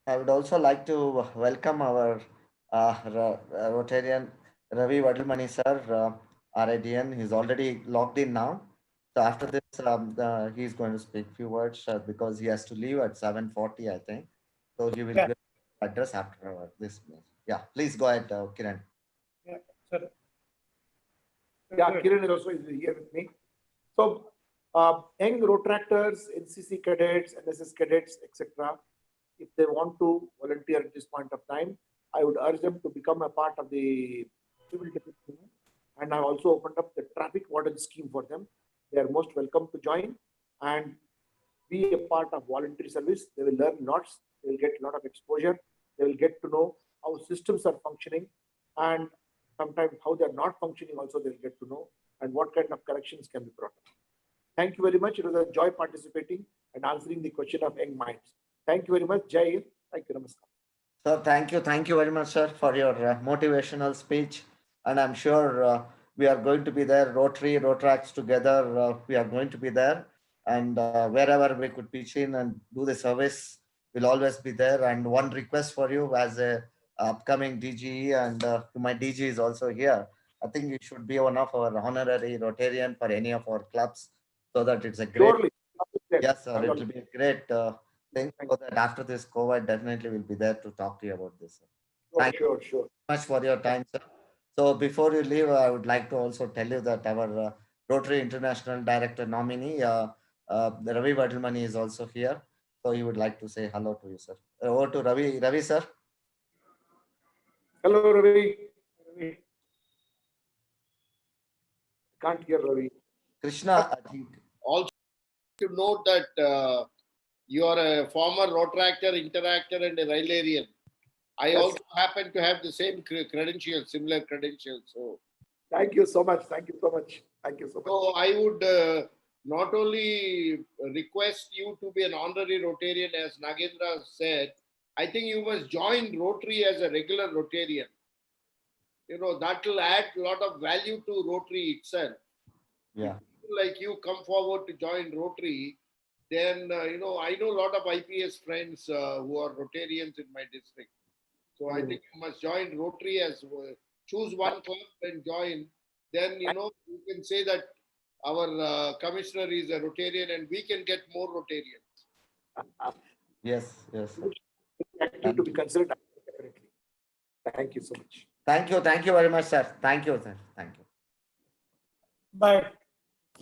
I would also like to welcome our Rotarian Ravi Vadalmani sir, RADN. He's already logged in now. So after this, he's going to speak a few words because he has to leave at 7:40, I think. So he will give address after this. Yeah, please go ahead, Kiran. Yeah, sir. Yeah, Kiran is also here with me. So, young Rotaractors, NCC cadets, NSS cadets, etc., if they want to volunteer at this point of time, I would urge them to become a part of the civil defense movement. And I also opened up the traffic warden scheme for them. They are most welcome to join and be a part of voluntary service. They will learn lots. They will get a lot of exposure. They will get to know how systems are functioning, and sometimes how they are not functioning also they'll get to know, and what kind of corrections can be brought up. Thank you very much. It was a joy participating and answering the question of young minds. Thank you very much. Jai Hind. Thank you. Namaskar. Sir, thank you very much, sir, for your motivational speech. And I'm sure we are going to be there, Rotary, Rotaracts together. We are going to be there. And wherever we could pitch in and do the service, we'll always be there. And one request for you as a upcoming DGE, and my DG is also here. I think you should be one of our honorary Rotarian for any of our clubs, so that it's a great. Surely. Yes, sir. It will be a great thing. So that after this COVID, definitely will be there to talk to you about this. Sir. Thank you Sure. much for your time, sir. So before you leave, I would like to also tell you that our Rotary International Director nominee, Ravi Vadilmani, is also here. So he would like to say hello to you, sir. Over to Ravi. Ravi, sir. Hello, Ravi. Can't hear Ravi. Krishna, I think. Also to note that you are a former Rotaractor, Interactor, and a Railarian. I Yes. also happen to have the same credentials, similar credentials. So Thank you so much. Thank you so much. So I would not only request you to be an honorary Rotarian, as Nagendra said, I think you must join Rotary as a regular Rotarian. You know, that will add a lot of value to Rotary itself. Yeah. If people like you come forward to join Rotary, then, I know a lot of IPS friends who are Rotarians in my district. So I think you must join Rotary as choose one club and join. Then, you can say that our commissioner is a Rotarian and we can get more Rotarians. Yes. Actually, to be considered. Definitely. Thank you so much. Thank you very much, sir. Thank you, sir. Thank you. Bye.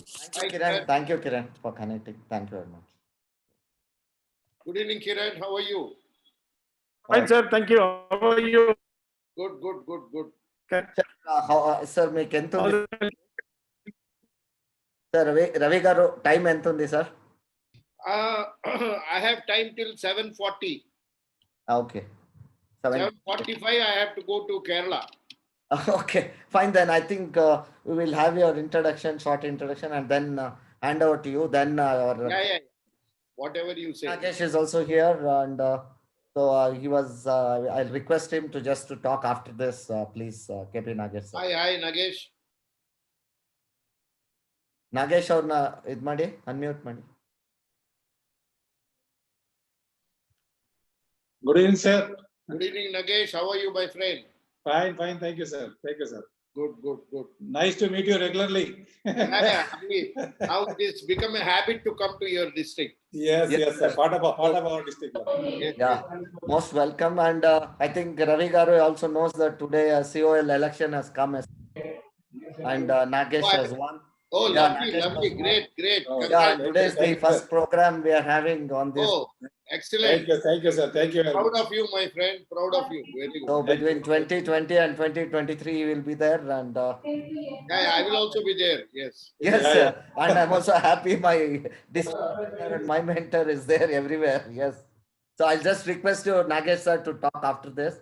Thank you, Kiran. Thank you, Kiran, for connecting. Thank you very much. Good evening, Kiran. How are you? Fine, sir. Thank you. How are you? Good. Okay. Sir, మీకు ఎంత All ఉంది the- sir? Ravi గారు time ఎంత ఉంది sir? I have time till 7:40. Okay. 7:45 I have to go to Kerala. Okay, fine then. I think we will have your short introduction, and then hand over to you. Then Yeah. Whatever you say. Nagesh is also here, and so he was. I'll request him to just to talk after this, please, KP Nagesh sir. Hi, Nagesh. Nagesh ಅವ್ರನ್ನ ಇದು ಮಾಡಿ unmute ಮಾಡಿ. Good evening, sir. Good evening, Nagesh. How are you, my friend? Fine. Thank you, sir. Good. Nice to meet you regularly. Yeah. Now it's become a habit to come to your district. Yes, sir. Part of our district. Yes, Yeah, most welcome. And I think Ravi Garu also knows that today a COL election has come, and Nagesh has won. Oh, Yeah, lovely. Nagesh Great. Oh, Yeah, and today is the Thank you, first sir. program we are having on this. Oh, excellent. Thank you, sir. Thank you very Proud much. of you, my friend. Proud of you. Very good. So between 2020 and 2023, you will be there, and Yeah, I will also be there. Yes. yes, Yeah. and I'm also happy my district and my mentor is there everywhere. Yes, so I'll just request you, Nagesh sir, to talk after this.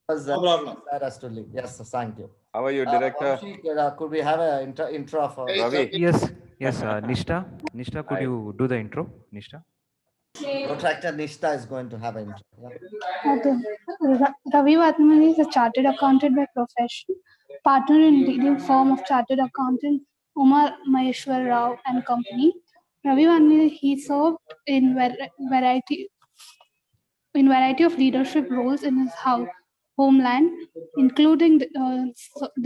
Because, No problem. sir has to leave. Yes, sir, thank you. How are you, Director? Vamshi, could we have an intro of Hey, Ravi. Yes, Nishta, could Hi. you do the intro, Nishta? Protractor Nishta is going to have an intro. Yeah. Okay. Ravi Vatmani is a chartered accountant by profession, partner in leading firm of chartered accountant Umar Maheshwar Rao and Company. Ravi Vatmani, he served in variety of leadership roles in his homeland, including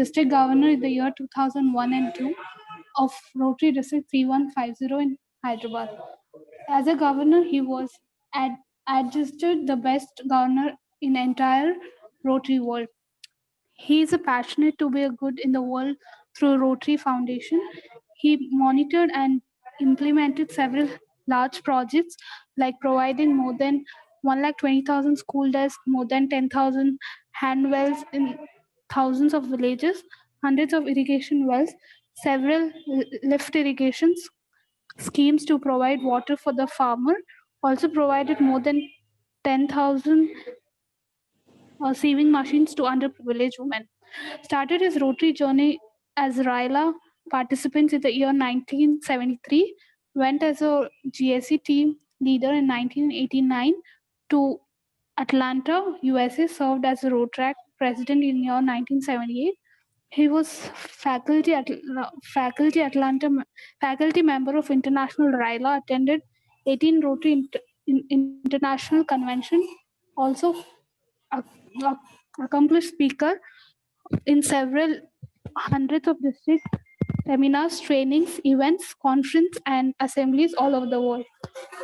district governor in the year 2001 and 2 of Rotary District 3150 in Hyderabad. As a governor, he was adjusted the best governor in the entire Rotary world. He is passionate to be a good in the world through Rotary Foundation. He monitored and implemented several large projects like providing more than 120,000 school desks, more than 10,000 hand wells in thousands of villages, hundreds of irrigation wells, several lift irrigations schemes to provide water for the farmer, also provided more than 10,000 sewing machines to underprivileged women. Started his Rotary journey as Raila participants in the year 1973, went as a GSC team leader in 1989 to Atlanta, USA, served as a Rotaract president in year 1978. He was faculty member of International Raila, attended 18 Rotary International Convention, also accomplished speaker in several hundreds of districts, seminars, trainings, events, conferences, and assemblies all over the world.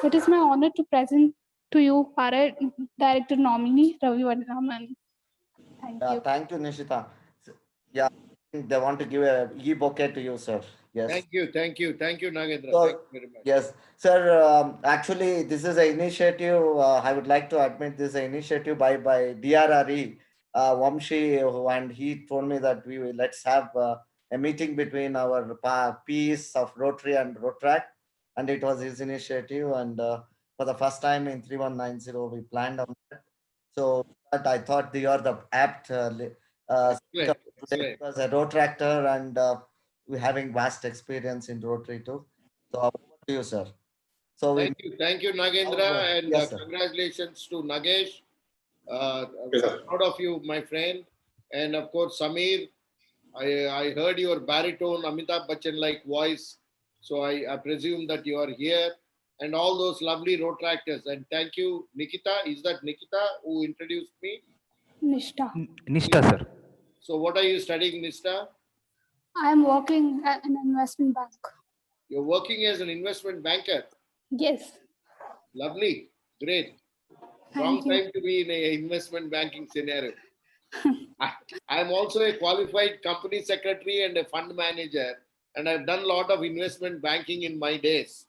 It is my honor to present to you RI Director nominee Ravi Varnamani. Thank you. Thank you, Nishita. Yeah, they want to give a e-bouquet to you, sir. Yes. Thank you, Nagendra. So, Thank you very much. yes, sir. Actually, this is an initiative. I would like to admit this is an initiative by DRRE, Vamshi, and he told me that let's have a meeting between our Ps of Rotary and Rotaract, and it was his initiative. And for the first time in 3190, we planned on that. So that I thought you are the apt speaker today because a Rotaractor and we're having vast experience in Rotary too. So over to you, sir. So Thank you, Nagendra, and yes, sir. congratulations to Nagesh. Yes, sir. Proud of you, my friend, and of course Samir. I heard your baritone Amitabh Bachchan-like voice, so I presume that you are here, and all those lovely Rotaractors. And thank you, Nikita. Is that Nikita who introduced me? Nishta. Nishta, sir. So what are you studying, Nishta? I am working at an investment bank. You're working as an investment banker. Yes. Lovely. Great. Thank Wrong you. time to be in an investment banking scenario. I'm also a qualified company secretary and a fund manager, and I've done a lot of investment banking in my days.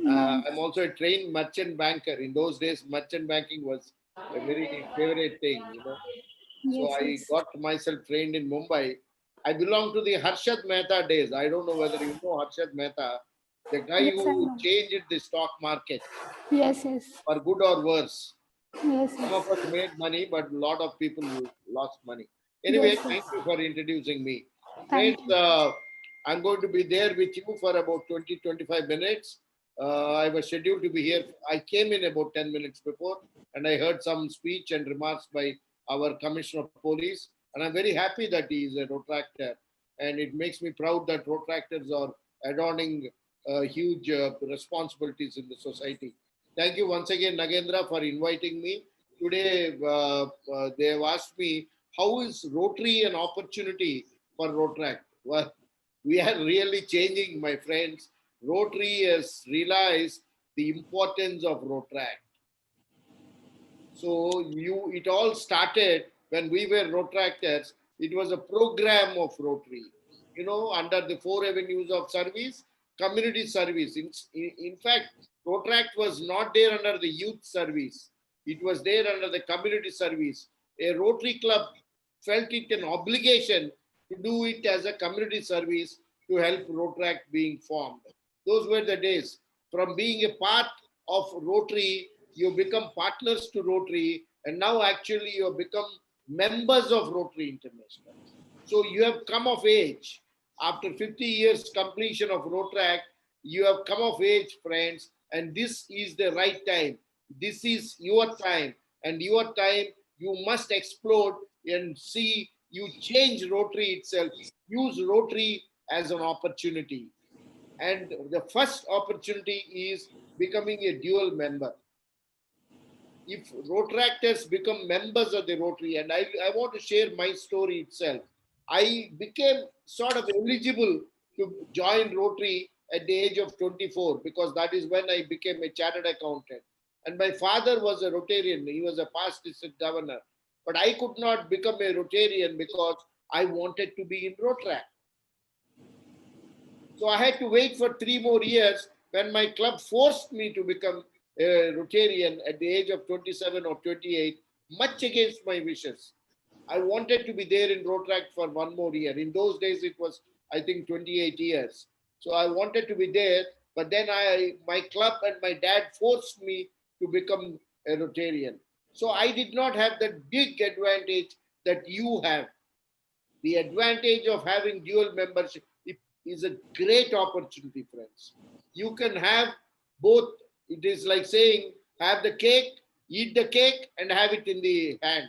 I'm also a trained merchant banker. In those days, merchant banking was a very favorite thing, you know. So I got myself trained in Mumbai. I belong to the Harshad Mehta days. I don't know whether you know Harshad Mehta, the guy Yes, I who know. changed the stock market Yes, yes. for good or worse. Yes, Some yes. of us made money, but a lot of people lost money. Anyway, Yes, yes. thank you for introducing me. Thank Friends, I'm going to be there with you for about 20-25 minutes. I was scheduled to be here. I came in about 10 minutes before, and I heard some speech and remarks by our Commissioner of Police. And I'm very happy that he is a Rotaractor. And it makes me proud that Rotaractors are adorning huge responsibilities in the society. Thank you once again, Nagendra, for inviting me. Today, they have asked me, how is Rotary an opportunity for Rotaract? Well, we are really changing, my friends. Rotary has realized the importance of Rotaract. So it all started when we were Rotaractors. It was a program of Rotary, you know, under the 4 avenues of service, community service. In fact, Rotaract was not there under the youth service. It was there under the community service. A Rotary club felt it an obligation to do it as a community service to help Rotaract being formed. Those were the days. From being a part of Rotary, you become partners to Rotary, and now actually you have become members of Rotary International. So you have come of age. After 50 years completion of Rotaract, you have come of age, friends, and this is the right time. This is your time, and your time you must explode and see you change Rotary itself. Use Rotary as an opportunity. And the first opportunity is becoming a dual member. If Rotaractors become members of the Rotary, and I want to share my story itself. I became sort of eligible to join Rotary at the age of 24 because that is when I became a chartered accountant. And my father was a Rotarian. He was a past district governor. But I could not become a Rotarian because I wanted to be in Rotaract. So I had to wait for 3 more years when my club forced me to become a Rotarian at the age of 27 or 28, much against my wishes. I wanted to be there in Rotaract for 1 more year. In those days, it was, I think, 28 years. So I wanted to be there, but then my club and my dad forced me to become a Rotarian. So I did not have that big advantage that you have. The advantage of having dual membership is a great opportunity, friends. You can have both. It is like saying, have the cake, eat the cake, and have it in the hand.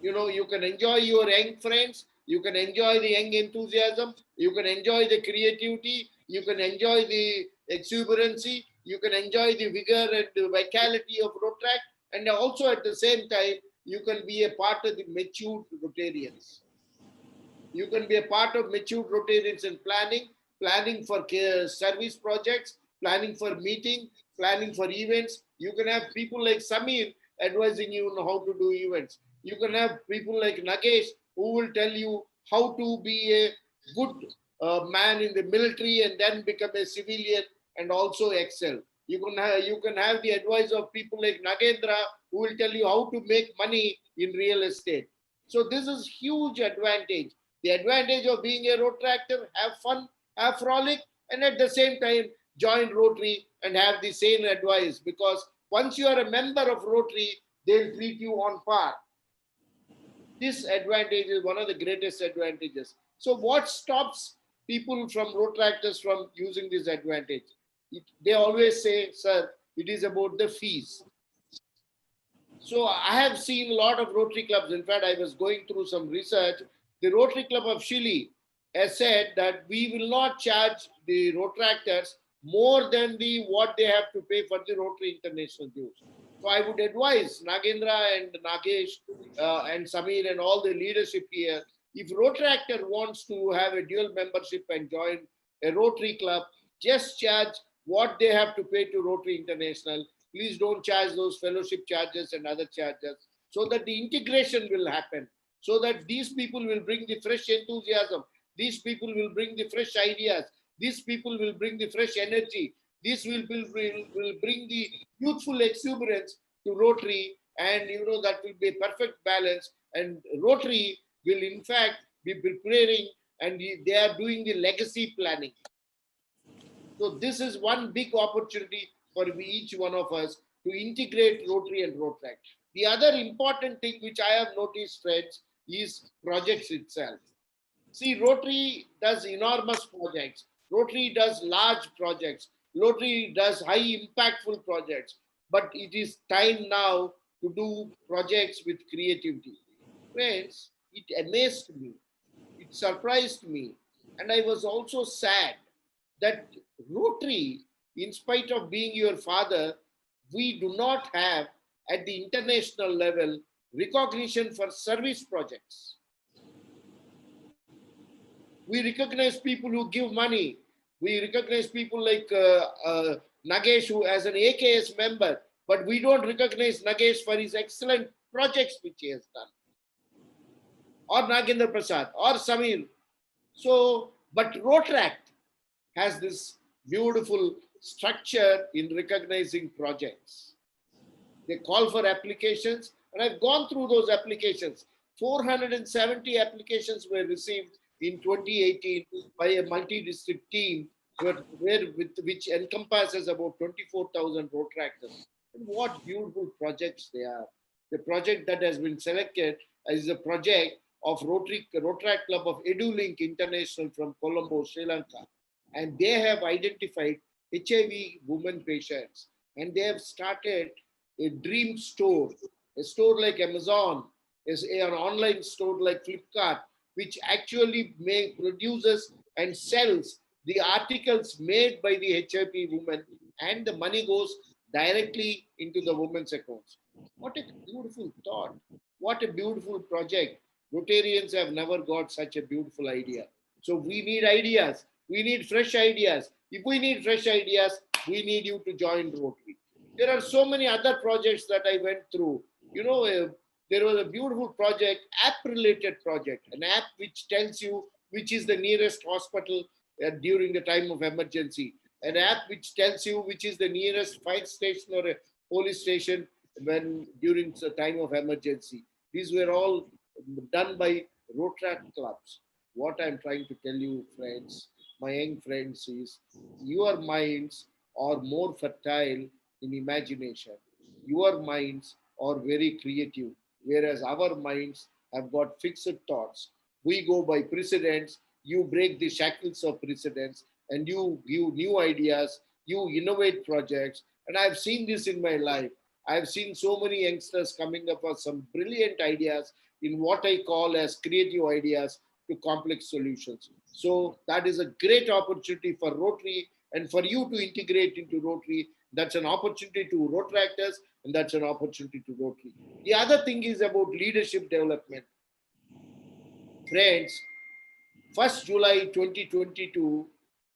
You know, you can enjoy your young friends, you can enjoy the young enthusiasm, you can enjoy the creativity, you can enjoy the exuberancy, you can enjoy the vigor and the vitality of Rotaract, and also at the same time, you can be a part of the matured Rotarians. You can be a part of matured Rotarians in planning for service projects, planning for meeting, planning for events. You can have people like Samir advising you on how to do events. You can have people like Nagesh who will tell you how to be a good man in the military and then become a civilian and also excel. You can have the advice of people like Nagendra who will tell you how to make money in real estate. So this is huge advantage. The advantage of being a Rotaractor, have fun, have frolic, and at the same time join Rotary and have the same advice, because once you are a member of Rotary, they'll treat you on par. This advantage is one of the greatest advantages. So what stops people from Rotaractors from using this advantage? They always say, sir, it is about the fees. So I have seen a lot of Rotary clubs. In fact, I was going through some research. The Rotary Club of Chile has said that we will not charge the Rotaractors more than what they have to pay for the Rotary International dues. So I would advise Nagendra and Nagesh and Samir and all the leadership here, if Rotaractor wants to have a dual membership and join a Rotary club, just charge what they have to pay to Rotary International. Please don't charge those fellowship charges and other charges, so that the integration will happen, so that these people will bring the fresh enthusiasm, these people will bring the fresh ideas, these people will bring the fresh energy, this will bring the youthful exuberance to Rotary, and that will be a perfect balance, and Rotary will in fact be preparing, and they are doing the legacy planning. So this is one big opportunity for each one of us to integrate Rotary and Rotaract. The other important thing which I have noticed, friends, is projects itself. See, Rotary does enormous projects. Rotary does large projects. Rotary does high impactful projects. But it is time now to do projects with creativity. Friends, it amazed me. It surprised me. And I was also sad that Rotary, in spite of being your father, we do not have at the international level recognition for service projects. We recognize people who give money. We recognize people like Nagesh, who as an AKS member, but we don't recognize Nagesh for his excellent projects which he has done. Or Nagendra Prasad, or Samir. So, but Rotaract has this beautiful structure in recognizing projects. They call for applications, and I've gone through those applications. 470 applications were received in 2018 by a multi-district team which encompasses about 24,000 Rotaractors. And what beautiful projects they are. The project that has been selected is a project of Rotaract Club of EduLink International from Colombo, Sri Lanka. And they have identified HIV women patients. And they have started a dream store, a store like Amazon, an online store like Flipkart, which actually produces and sells the articles made by the HIV women, and the money goes directly into the women's accounts. What a beautiful thought. What a beautiful project. Rotarians have never got such a beautiful idea. So we need ideas. We need fresh ideas. If we need fresh ideas, we need you to join Rotary. There are so many other projects that I went through. There was a beautiful project, app-related project, an app which tells you which is the nearest hospital during the time of emergency, an app which tells you which is the nearest fire station or a police station during the time of emergency. These were all done by Rotaract clubs. What I'm trying to tell you, friends, my young friends, is your minds are more fertile in imagination. Your minds are very creative, whereas our minds have got fixed thoughts. We go by precedents, you break the shackles of precedents, and you give new ideas, you innovate projects. And I've seen this in my life. I've seen so many youngsters coming up with some brilliant ideas in what I call as creative ideas to complex solutions. So that is a great opportunity for Rotary and for you to integrate into Rotary. That's an opportunity to Rotaractors, and that's an opportunity to Rotary. The other thing is about leadership development. Friends, 1st July 2022,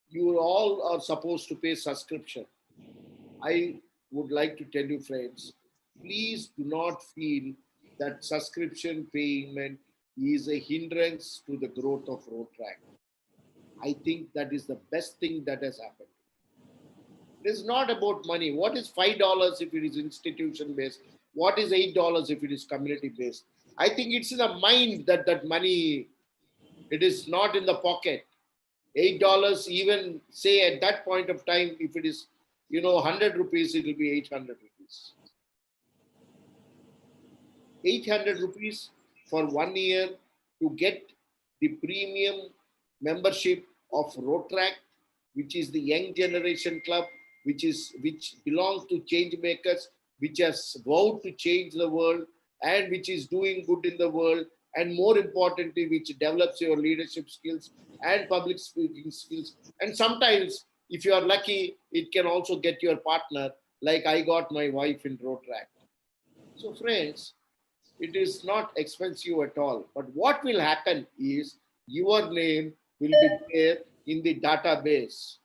you all are supposed to pay subscription. I would like to tell you, friends, please do not feel that subscription payment is a hindrance to the growth of Rotaract. I think that is the best thing that has happened. It is not about money. What is $5 if it is institution based? What is $8 if it is community based? I think it's in the mind that money, it is not in the pocket. $8, even say at that point of time, if it is 100 rupees, it will be 800 rupees. 800 rupees for 1 year to get the premium membership of Rotaract, which is the young generation club, which belongs to change makers, which has vowed to change the world and which is doing good in the world, and more importantly, which develops your leadership skills and public speaking skills. And sometimes, if you are lucky, it can also get your partner, like I got my wife in Rotaract. So friends, it is not expensive at all. But what will happen is your name will be there in the database.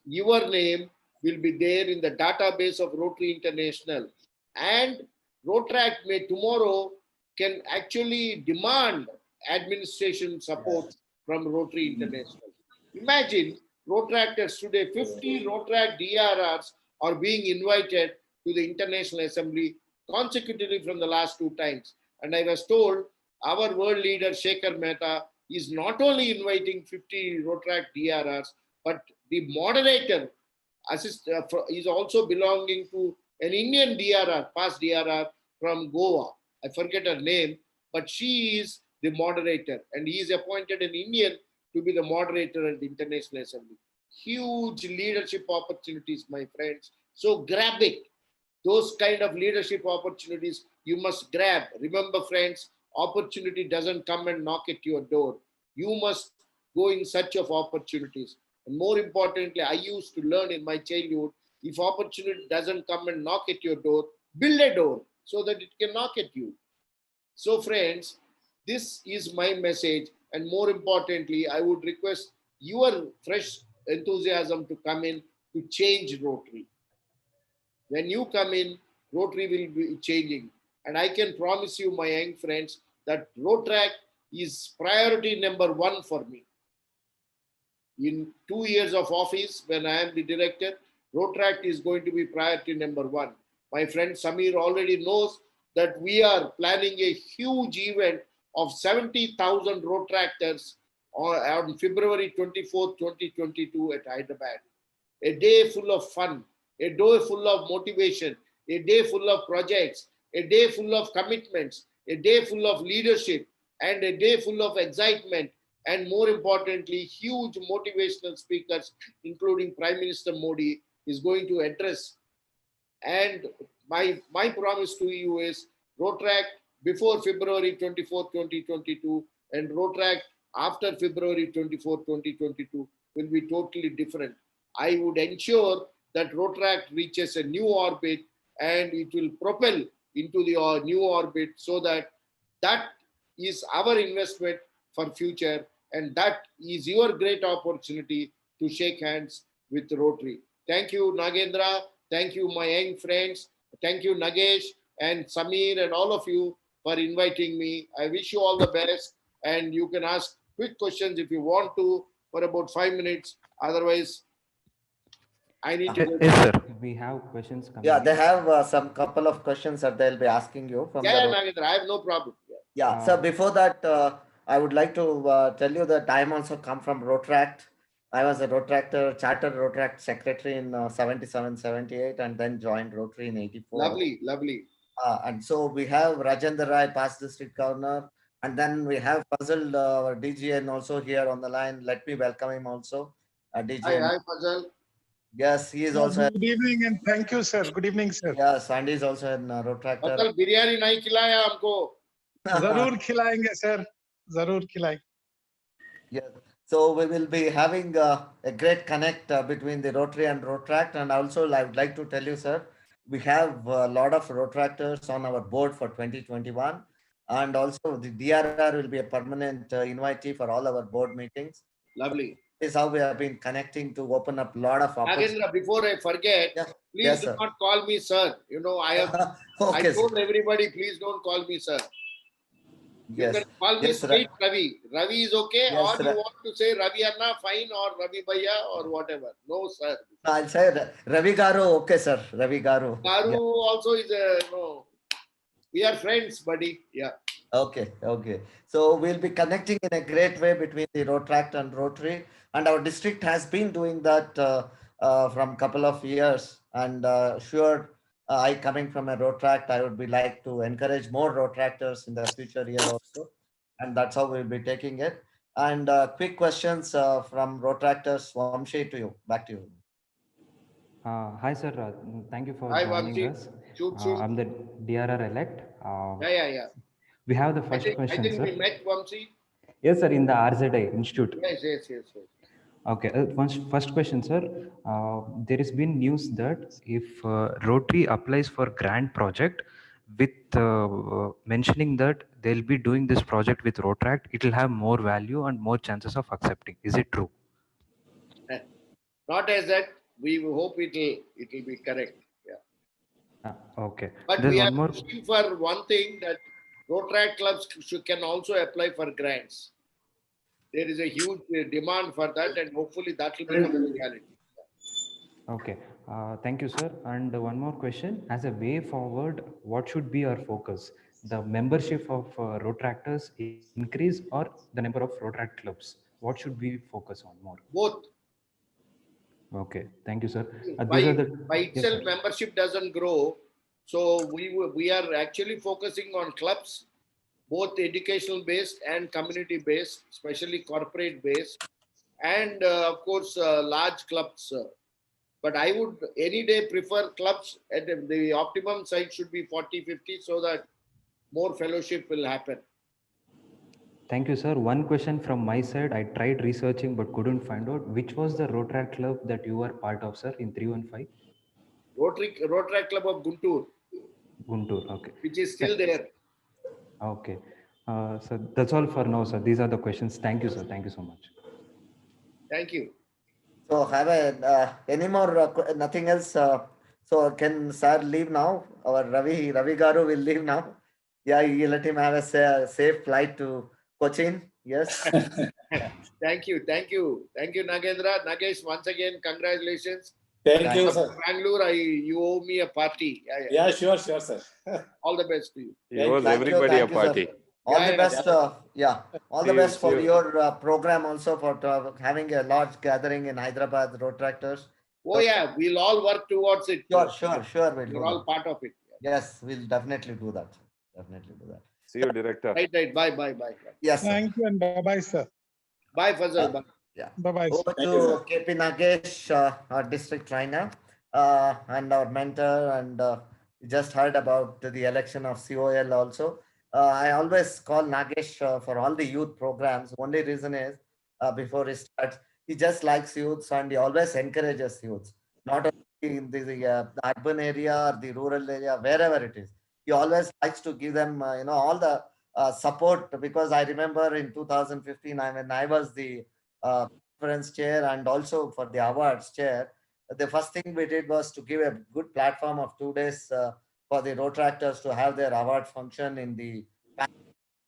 Your name will be there in the database of Rotary International. And Rotaract may tomorrow can actually demand administration support from Rotary International. Imagine Rotaractors today, 50 Rotaract DRRs are being invited to the International Assembly consecutively from the last 2 times. And I was told our world leader Shekhar Mehta is not only inviting 50 Rotaract DRRs, but the moderator is also belonging to an Indian DRR, past DRR from Goa. I forget her name, but she is the moderator, and he is appointed an Indian to be the moderator at the International Assembly. Huge leadership opportunities, my friends. So grab it. Those kind of leadership opportunities you must grab. Remember, friends, opportunity doesn't come and knock at your door. You must go in search of opportunities. And more importantly, I used to learn in my childhood, if opportunity doesn't come and knock at your door, build a door so that it can knock at you. So friends, this is my message. And more importantly, I would request your fresh enthusiasm to come in to change Rotary. When you come in, Rotary will be changing. And I can promise you, my young friends, that Rotaract is priority number 1 for me. In 2 years of office, when I am the director, Rotaract is going to be priority number 1. My friend Samir already knows that we are planning a huge event of 70,000 Rotaractors on February 24, 2022 at Hyderabad. A day full of fun, a day full of motivation, a day full of projects, a day full of commitments, a day full of leadership, and a day full of excitement. And more importantly, huge motivational speakers, including Prime Minister Modi, is going to address. And my promise to you is Rotaract before February 24, 2022, and Rotaract after February 24, 2022 will be totally different. I would ensure that Rotaract reaches a new orbit and it will propel into the new orbit, so that is our investment for future, and that is your great opportunity to shake hands with Rotary. Thank you, Nagendra. Thank you, my young friends. Thank you, Nagesh and Samir and all of you for inviting me. I wish you all the best, and you can ask quick questions if you want to for about 5 minutes. Otherwise, I need to go. Yes, sir. We have questions coming. Yeah, they have some couple of questions that they'll be asking you from Yeah, Nagendra, I have no problem. Yeah. So before that, I would like to tell you that I am also come from Rotaract. I was a chartered Rotaract secretary in 77, 78, and then joined Rotary in 84. Lovely, lovely. And so we have Rajendra Rai, past district governor, and then we have Fazal DGN also here on the line. Let me welcome him also. DGN. Hi, Fazal. Yes, he is also. Good evening and thank you, sir. Good evening, sir. Yes, and he is also in Rotaractor. Fazal, biryani nahi khilaya humko. जरूर खिलाएंगे sir, जरूर खिलाएंगे. Yes. So we will be having a great connect between the Rotary and Rotaract. And also I would like to tell you, sir, we have a lot of Rotaractors on our board for 2021. And also the DRR will be a permanent invitee for all our board meetings. Lovely. This is how we have been connecting to open up a lot of opportunities. Nagendra, before I forget, Yeah. please Yes, do sir. not call me sir. You know, I Okay, sir. told everybody, please don't call me sir. You Yes. can call me Yes, straight Ravi. Ravi is okay, Yes, or you want to say Ravi Anna, fine, or Ravi Bhaiya, or whatever. No, sir. I'll say Ravi Garu. Okay, sir. Ravi Garu. Garu Yeah. also is a, we are friends, buddy. Yeah. Okay, okay. So we'll be connecting in a great way between the Rotaract and Rotary, and our district has been doing that from couple of years. And sure, I coming from a Rotaract, I would be like to encourage more Rotaractors in the future year also, and that's how we'll be taking it. And quick questions from Rotaractors, Vamshi, to you. Back to you. Hi, sir. Thank you for Hi, joining Vamshi. us. Shoot, shoot. I'm the DRR elect. Yeah. We have the first I question, think sir. we met, Vamshi. Yes, sir, in the RZI Institute. Yes. Okay, first question, sir. There has been news that if Rotary applies for grant project with mentioning that they'll be doing this project with Rotaract, it will have more value and more chances of accepting. Is it true? Not as that. We hope it will be correct. Yeah. Okay. But There's we are one more. pushing for one thing, that Rotaract clubs can also apply for grants. There is a huge demand for that, and hopefully that will become a reality. Okay, thank you, sir. And one more question. As a way forward, what should be our focus? The membership of Rotaractors increase or the number of Rotaract clubs? What should we focus on more? Both. Okay, thank you, sir. By Yes, itself, sir. membership doesn't grow. So we are actually focusing on clubs, both educational based and community based, especially corporate based, and of course large clubs. But I would any day prefer clubs at the optimum size should be 40-50, so that more fellowship will happen. Thank you, sir. One question from my side. I tried researching but couldn't find out. Which was the Rotaract club that you were part of, sir, in 315? Rotaract Club of Guntur. Guntur, okay. Which is still there. Okay. So that's all for now, sir. These are the questions. Thank you, sir. Thank you so much. Thank you. So have any more nothing else? So can sir leave now? Our Ravi Garu will leave now. Yeah, you let him have a safe flight to Cochin. Yes. Thank you, Nagendra. Nagesh, once again, congratulations. Thank you, sir. Bangalore, you owe me a party. Yeah, sure, sir. All the best to you. He owes everybody a party. All the best. All the best for your program also, for having a large gathering in Hyderabad, Rotaractors. Oh yeah, we'll all work towards it. Sure. We're all part of it. Yes, we'll definitely do that. See you, director. Right. Bye. Yes, sir. Thank you and bye-bye, sir. Bye, Fazal. Bye. Yeah. Bye-bye. Over to KP Nagesh, our district trainer, and our mentor, and we just heard about the election of COL also. I always call Nagesh for all the youth programs. Only reason is before he starts, he just likes youths and he always encourages youths, not only in the urban area or the rural area, wherever it is. He always likes to give them, all the support, because I remember in 2015, when I was the conference chair and also for the awards chair, the first thing we did was to give a good platform of 2 days for the Rotaractors to have their award function in the,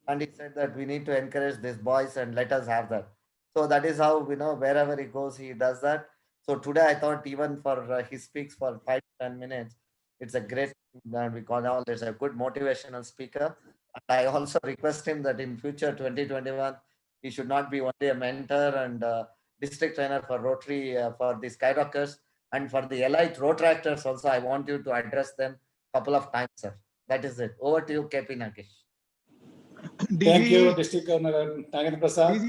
and he said that we need to encourage these boys and let us have that. So that is how, wherever he goes, he does that. So today I thought even for he speaks for 5-10 minutes, it's a great thing that we call out. There's a good motivational speaker. And I also request him that in future 2021, he should not be only a mentor and district trainer for Rotary for the Skyrockers, and for the elite Rotaractors also. I want you to address them a couple of times, sir. That is it. Over to you, KP Nagesh. Thank you, District Governor Nagendra Prasad.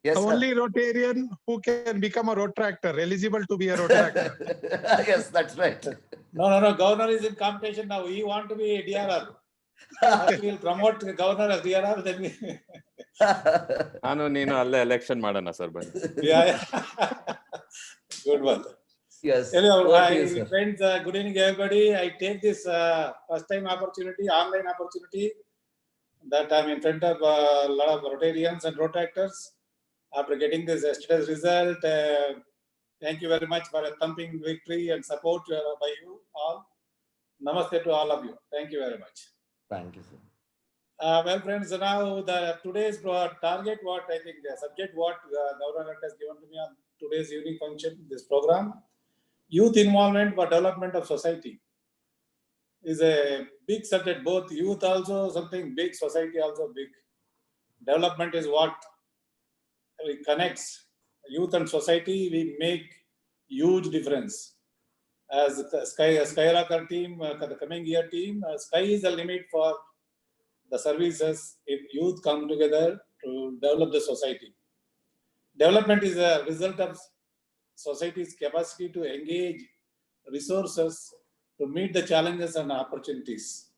Yes, sir. Only Rotarian who can become a Rotaractor, eligible to be a Rotaractor. Yes, that's right. No. Governor is in competition now. He want to be a DRR. We will promote the governor as DRR. Then we. ನಾನು ನೀನು ಅಲ್ಲೇ election ಮಾಡೋಣ sir ಬನ್ನಿ. Yeah. Good one. Yes. Hello, Over to you, sir. friends. Good evening, everybody. I take this first time opportunity, online opportunity, that I'm in front of a lot of Rotarians and Rotaractors. After getting this yesterday's result, thank you very much for a thumping victory and support by you all. Namaste to all of you. Thank you very much. Thank you, sir. Well, friends, now today's target, what I think the subject, what Governor has given to me on today's evening function, this program, youth involvement for development of society, is a big subject. Both youth also something big, society also big. Development is what connects youth and society. We make huge difference. As the Skyrocker team, the coming year team, sky is the limit for the services if youth come together to develop the society. Development is a result of society's capacity to engage resources to meet the challenges and opportunities.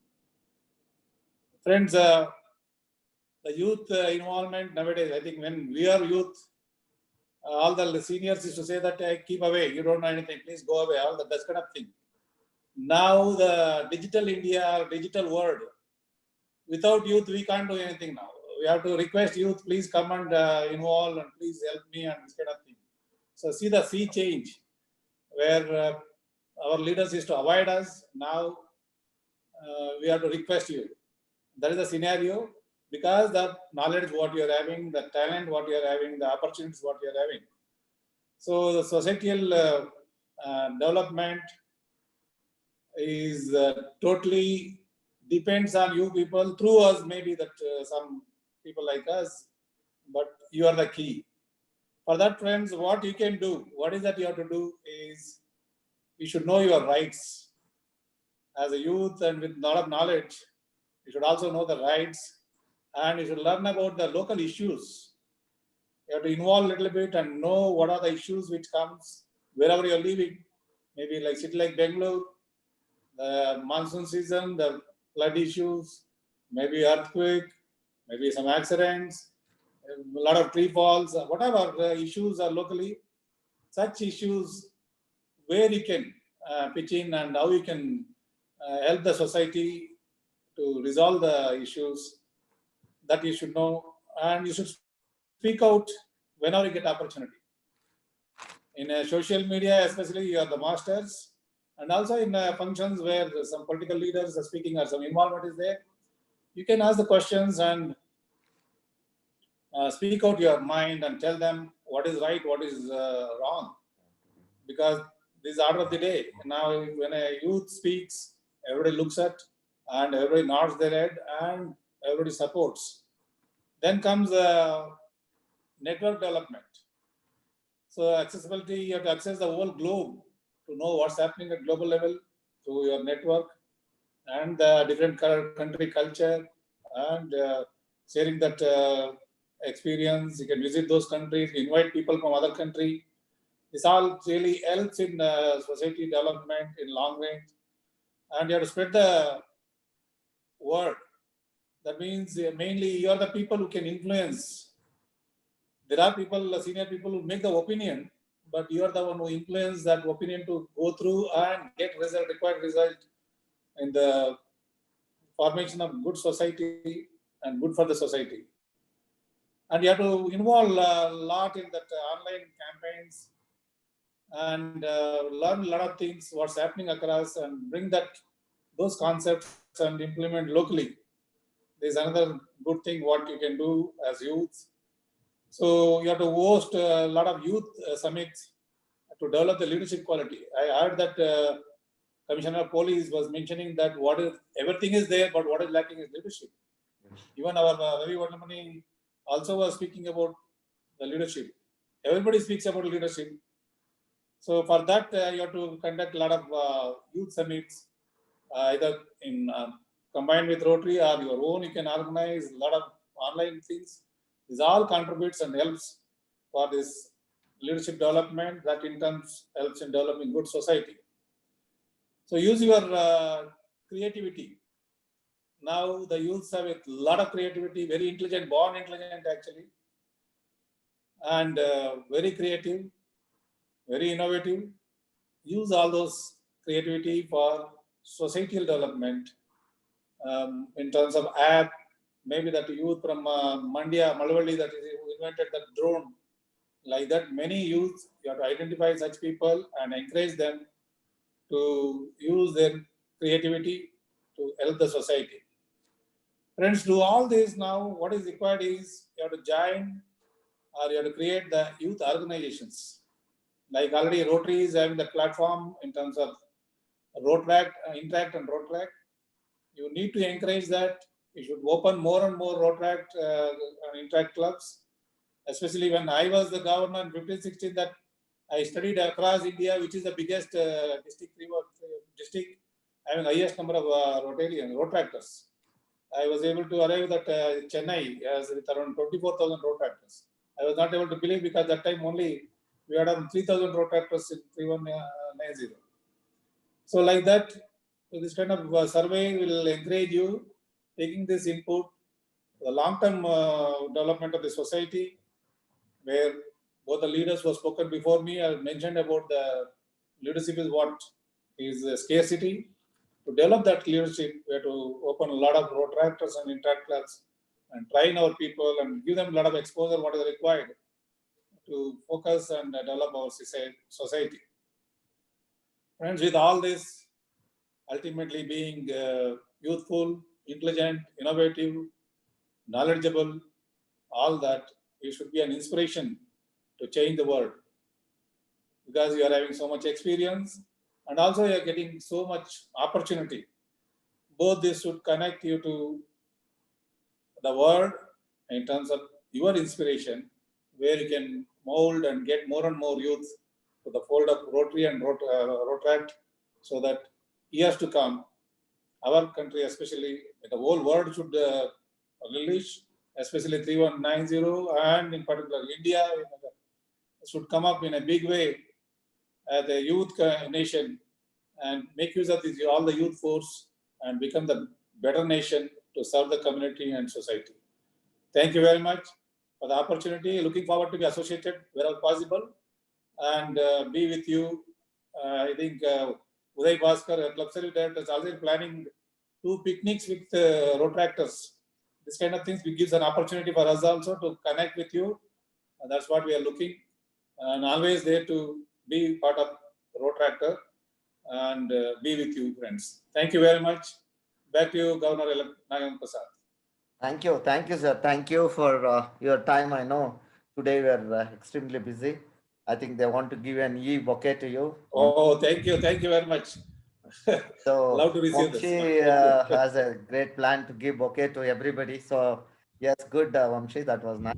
Friends, the youth involvement nowadays, I think when we are youth, all the seniors used to say that keep away, you don't know anything, please go away, all that kind of thing. Now the digital India, digital world, without youth, we can't do anything now. We have to request youth, please come and involve and please help me and this kind of thing. So see the sea change, where our leaders used to avoid us. Now we have to request you. That is the scenario, because the knowledge what you are having, the talent what you are having, the opportunities what you are having. So the societal development is totally depends on you people, through us maybe, that some people like us, but you are the key. For that, friends, what you can do, what is that you have to do is, you should know your rights. As a youth and with a lot of knowledge, you should also know the rights, and you should learn about the local issues. You have to involve a little bit and know what are the issues which comes wherever you're living. Maybe like city like Bangalore, the monsoon season, the flood issues, maybe earthquake, maybe some accidents, a lot of tree falls, whatever the issues are locally, such issues where you can pitch in and how you can help the society to resolve the issues, that you should know, and you should speak out whenever you get opportunity. In social media, especially, you are the masters, and also in functions where some political leaders are speaking or some involvement is there, you can ask the questions and speak out your mind and tell them what is right, what is wrong. Because this is order of the day. Now, when a youth speaks, everybody looks at and everybody nods their head and everybody supports. Then comes network development. So accessibility, you have to access the whole globe to know what's happening at global level through your network and the different country culture, and sharing that experience. You can visit those countries, invite people from other country. This all really helps in society development in long range. And you have to spread the word. That means mainly you are the people who can influence. There are people, senior people, who make the opinion, but you are the one who influence that opinion to go through and get required result in the formation of good society and good for the society. And you have to involve a lot in that online campaigns and learn a lot of things, what's happening across, and bring those concepts and implement locally. There's another good thing what you can do as youth. So you have to host a lot of youth summits to develop the leadership quality. I heard that Commissioner of Police was mentioning that everything is there, but what is lacking is leadership. Even our Ravi Vandamani also was speaking about the leadership. Everybody speaks about leadership. So for that, you have to conduct a lot of youth summits, either in combined with Rotary or your own. You can organize a lot of online things. This all contributes and helps for this leadership development, that in turns helps in developing good society. So use your creativity. Now the youths have a lot of creativity, very intelligent, born intelligent actually, and very creative, very innovative. use all those creativity for societal development in terms of app. Maybe that youth from Mandya, Malavalli that is invented that drone. Like that, many youth, you have to identify such people and encourage them to use their creativity to help the society. Friends, do all this now. What is required is you have to join or you have to create the youth organizations. Like already Rotary is having the platform in terms of Rotaract, Interact and Rotaract. You need to encourage that. You should open more and more Rotaract and Interact clubs. Especially when I was the governor in 1516, that I studied across India, which is the biggest district having highest number of Rotaractors. I was able to arrive at Chennai as with around 24,000 Rotaractors. I was not able to believe because that time only we had around 3,000 Rotaractors in 3190. So like that, this kind of survey will encourage you taking this input, the long-term development of the society, where both the leaders who have spoken before me have mentioned about the leadership is what is scarcity. To develop that leadership, we have to open a lot of Rotaractors and Interact clubs and train our people and give them a lot of exposure, what is required to focus and develop our society. Friends, with all this, ultimately being youthful, intelligent, innovative, knowledgeable, all that, you should be an inspiration to change the world, because you are having so much experience and also you are getting so much opportunity. Both this should connect you to the world in terms of your inspiration, where you can mold and get more and more youth to the fold of Rotary and Rotaract, so that years to come, our country, especially the whole world, should release, especially 3190, and in particular India, should come up in a big way as a youth nation and make use of this, all the youth force, and become the better nation to serve the community and society. Thank you very much for the opportunity. Looking forward to be associated wherever possible and be with you. I think Uday Bhaskar, Club Service Director, is already planning 2 picnics with Rotaractors. This kind of things gives an opportunity for us also to connect with you. And that's what we are looking, and always there to be part of Rotaractor and be with you, friends. Thank you very much. Back to you, Governor Nagan Prasad. Thank you, sir. Thank you for your time. I know today we are extremely busy. I think they want to give an e-bouquet to you. Oh, thank you very much. So love to receive Vamshi this. has a great plan to give bouquet to everybody. So yes, good, Vamshi. That was nice.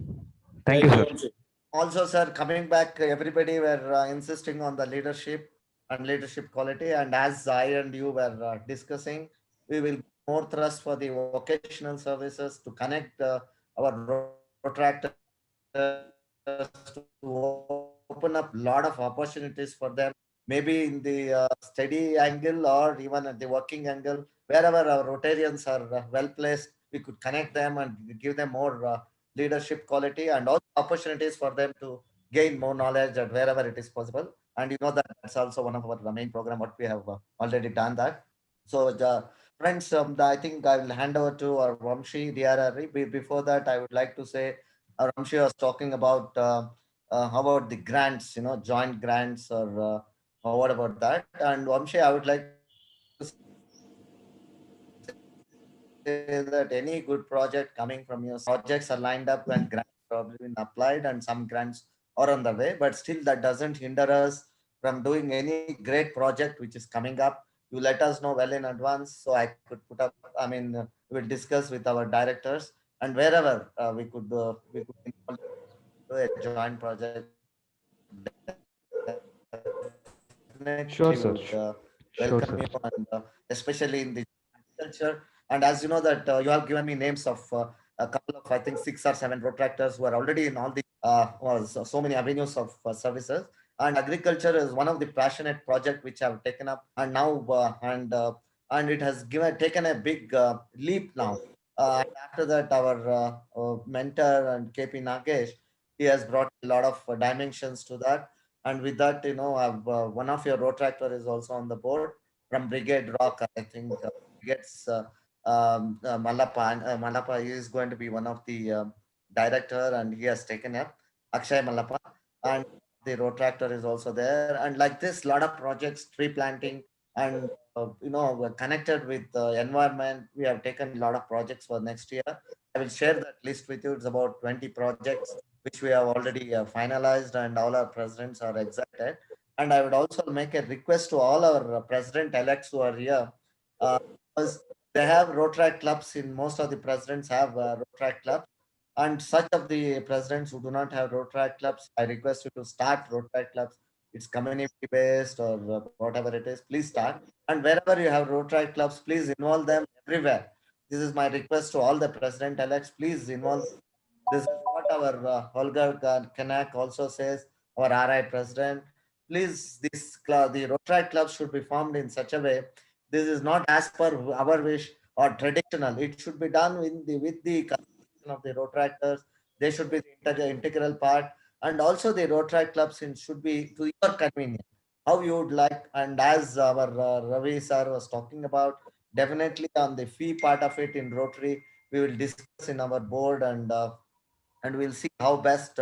Thank you, sir. Vamshi. Also, sir, coming back, everybody were insisting on the leadership and leadership quality. And as I and you were discussing, we will more thrust for the vocational services to connect our Rotaractors to open up a lot of opportunities for them. Maybe in the study angle or even at the working angle, wherever our Rotarians are well placed, we could connect them and give them more leadership quality and also opportunities for them to gain more knowledge at wherever it is possible. And you know that that's also one of our main program what we have already done that. So friends, I think I will hand over to our Vamshi DRR. Before that, I would like to say Ramshi was talking about how about the grants, joint grants or what about that? And Vamshi, I would like to say that any good project coming from your side, projects are lined up and grants probably been applied and some grants are on the way, but still that doesn't hinder us from doing any great project which is coming up. You let us know well in advance so I could put up, we'll discuss with our directors and wherever we could involve you to a joint project, definitely we would welcome you and Sure, sir. especially Sure, in sir. the agriculture. And as you know that you have given me names of a couple of, I think, 6 or 7 Rotaractors who are already in all the so many avenues of services. And agriculture is one of the passionate project which I have taken up, and now and it has taken a big leap now. And after that, our mentor and KP Nagesh, he has brought a lot of dimensions to that. And with that, I've, one of your Rotractor is also on the board from Brigade Rock. I think Brigade's Malappa. And, Malappa is going to be one of the director, and he has taken up Akshay Malappa. And the Rotractor is also there. And like this, lot of projects, tree planting, and we're connected with the environment. We have taken a lot of projects for next year. I will share that list with you. It's about 20 projects which we have already finalized, and all our presidents are excited. And I would also make a request to all our president elects who are here, because they have Rotaract clubs. In most of the presidents have Rotaract clubs, and such of the presidents who do not have Rotaract clubs, I request you to start Rotaract clubs. It's community based or whatever it is. Please start, and wherever you have Rotaract clubs, please involve them everywhere. This is my request to all the president elects. Please involve. This is what our Holger Kanak also says, our RI president. Please, this club, the Rotaract club should be formed in such a way. This is not as per our wish or traditional. It should be done with the constitution of the Rotaractors. They should be the integral part, and also the Rotaract clubs should be to your convenience, how you would like. And as our Ravi sir was talking about, definitely on the fee part of it in Rotary, we will discuss in our board, and we'll see how best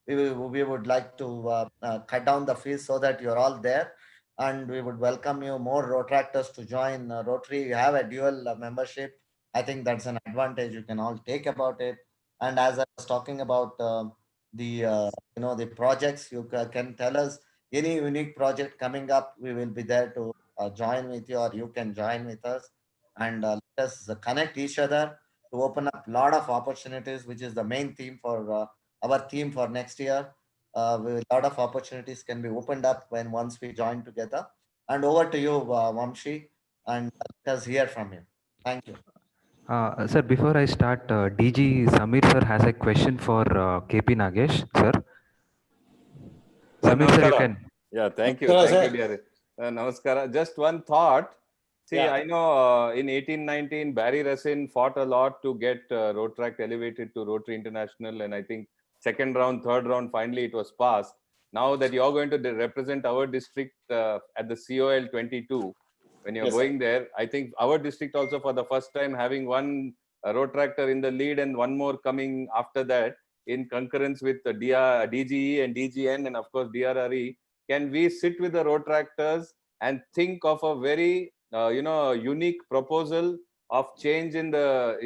we would like to cut down the fees so that you're all there. And we would welcome you more Rotaractors to join Rotary. You have a dual membership. I think that's an advantage you can all take about it. And as I was talking about the projects, you can tell us any unique project coming up. We will be there to join with you, or you can join with us, and let us connect each other to open up a lot of opportunities, which is the main theme for our theme for next year. A lot of opportunities can be opened up when once we join together. And over to you, Vamshi, and let us hear from you. Thank you. Sir, before I start, DG Samir sir has a question for KP Nagesh, sir. Samir sir, you can. Yeah, thank you. Namaskara, Thank you, sir. dear. Namaskara. Just one thought. See, Yeah. I know in 1819, Barry Racine fought a lot to get Rotaract elevated to Rotary International. And I think second round, third round, finally it was passed. Now that you're going to represent our district at the COL 22, when you're Yes, sir. going there, I think our district also for the first time having one Rotaractor in the lead and one more coming after that in concurrence with the DGE and DGN and of course DRRE. Can we sit with the Rotaractors and think of a very unique proposal of change in the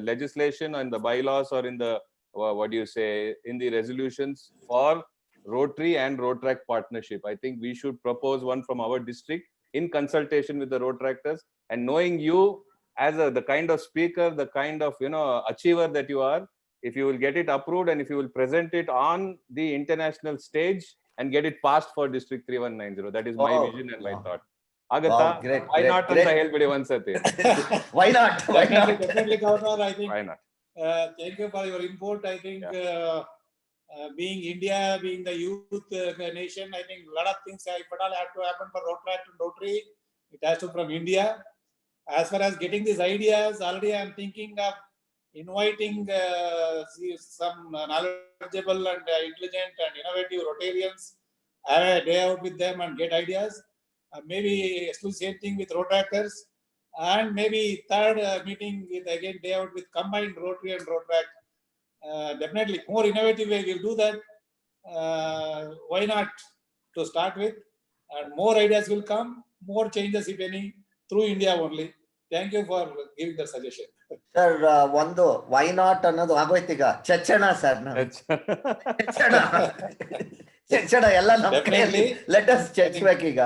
legislation and the bylaws, or in the what do you say, in the resolutions for Rotary and Rotaract partnership? I think we should propose one from our district in consultation with the Rotaractors, and knowing you as the kind of speaker, the kind of achiever that you are, if you will get it approved and if you will present it on the international stage and get it passed for District 3190, that is my vision and my thought. Agata, Great, why great, not? great. Anta ಹೇಳ್ಬಿಡಿ ಒಂದ್ಸತಿ. Why not? Why not? Definitely, Governor. I think. Why not? Thank you for your input. I think being India, being the youth nation, I think a lot of things if at all have to happen for Rotaract and Rotary. It has to from India. As far as getting these ideas, already I am thinking of inviting some knowledgeable and intelligent and innovative Rotarians, have a day out with them and get ideas. Maybe do same thing with Rotaractors, and maybe third meeting with again day out with combined Rotary and Rotaract. Definitely more innovative way we'll do that. Why not to start with, and more ideas will come, more changes if any through India only. Thank you for giving the suggestion. Sir ಒಂದು why not ಅನ್ನೋದು ಆಗೋಯ್ತೀಗ ಚಚ್ಚಣ sir ಚಚ್ಚಣ ಎಲ್ಲ ನಮ್ಮ ಕೈಯಲ್ಲಿ let us ಚಚ್ಚಬೇಕೀಗ.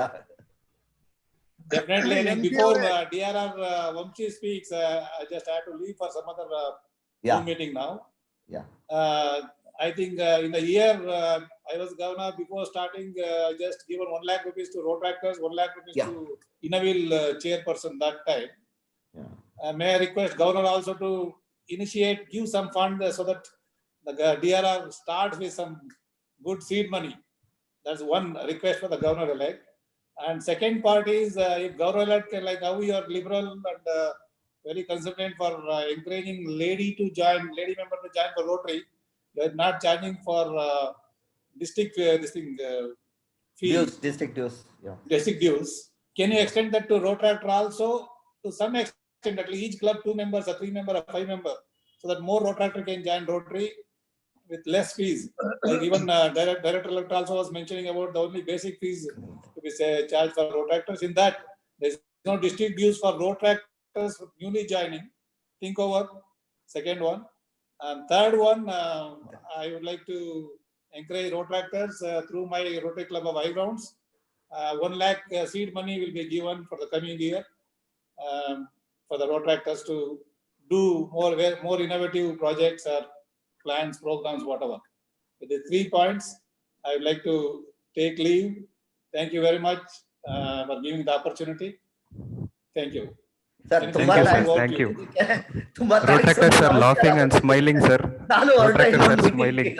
Definitely, I think before DRR Vamshi speaks, I just have to leave for some other Zoom meeting now. Yeah. I think in the year I was governor, before starting, just given 1 lakh rupees to Rotaractors, 1 lakh rupees to Inavil chairperson that time. May I request governor also to initiate, give some fund so that the DRR starts with some good seed money. That's one request for the governor-elect. And second part is, if governor-elect can, like how you are liberal and very consultant for encouraging lady member to join for Rotary, you are not charging for district fee, district dues. Yeah. district dues. Can you extend that to Rotaract also to some extent, at least each club 2 members, a 3 member, a 5 member, so that more Rotaractor can join Rotary with less fees? Like even Director Elector also was mentioning about the only basic fees to be charged for Rotaractors. In that, there is no district dues for Rotaractors newly joining. Think over. Second one. And third one, I would like to encourage Rotaractors through my Rotary Club of High Grounds. 1 lakh seed money will be given for the coming year for the Rotaractors to do more innovative projects or plans, programs, whatever. With the 3 points, I would like to take leave. Thank you very much for giving the opportunity. Thank you. Sir, thank you. Rotaractors are laughing and smiling, sir. Rotaractors are smiling.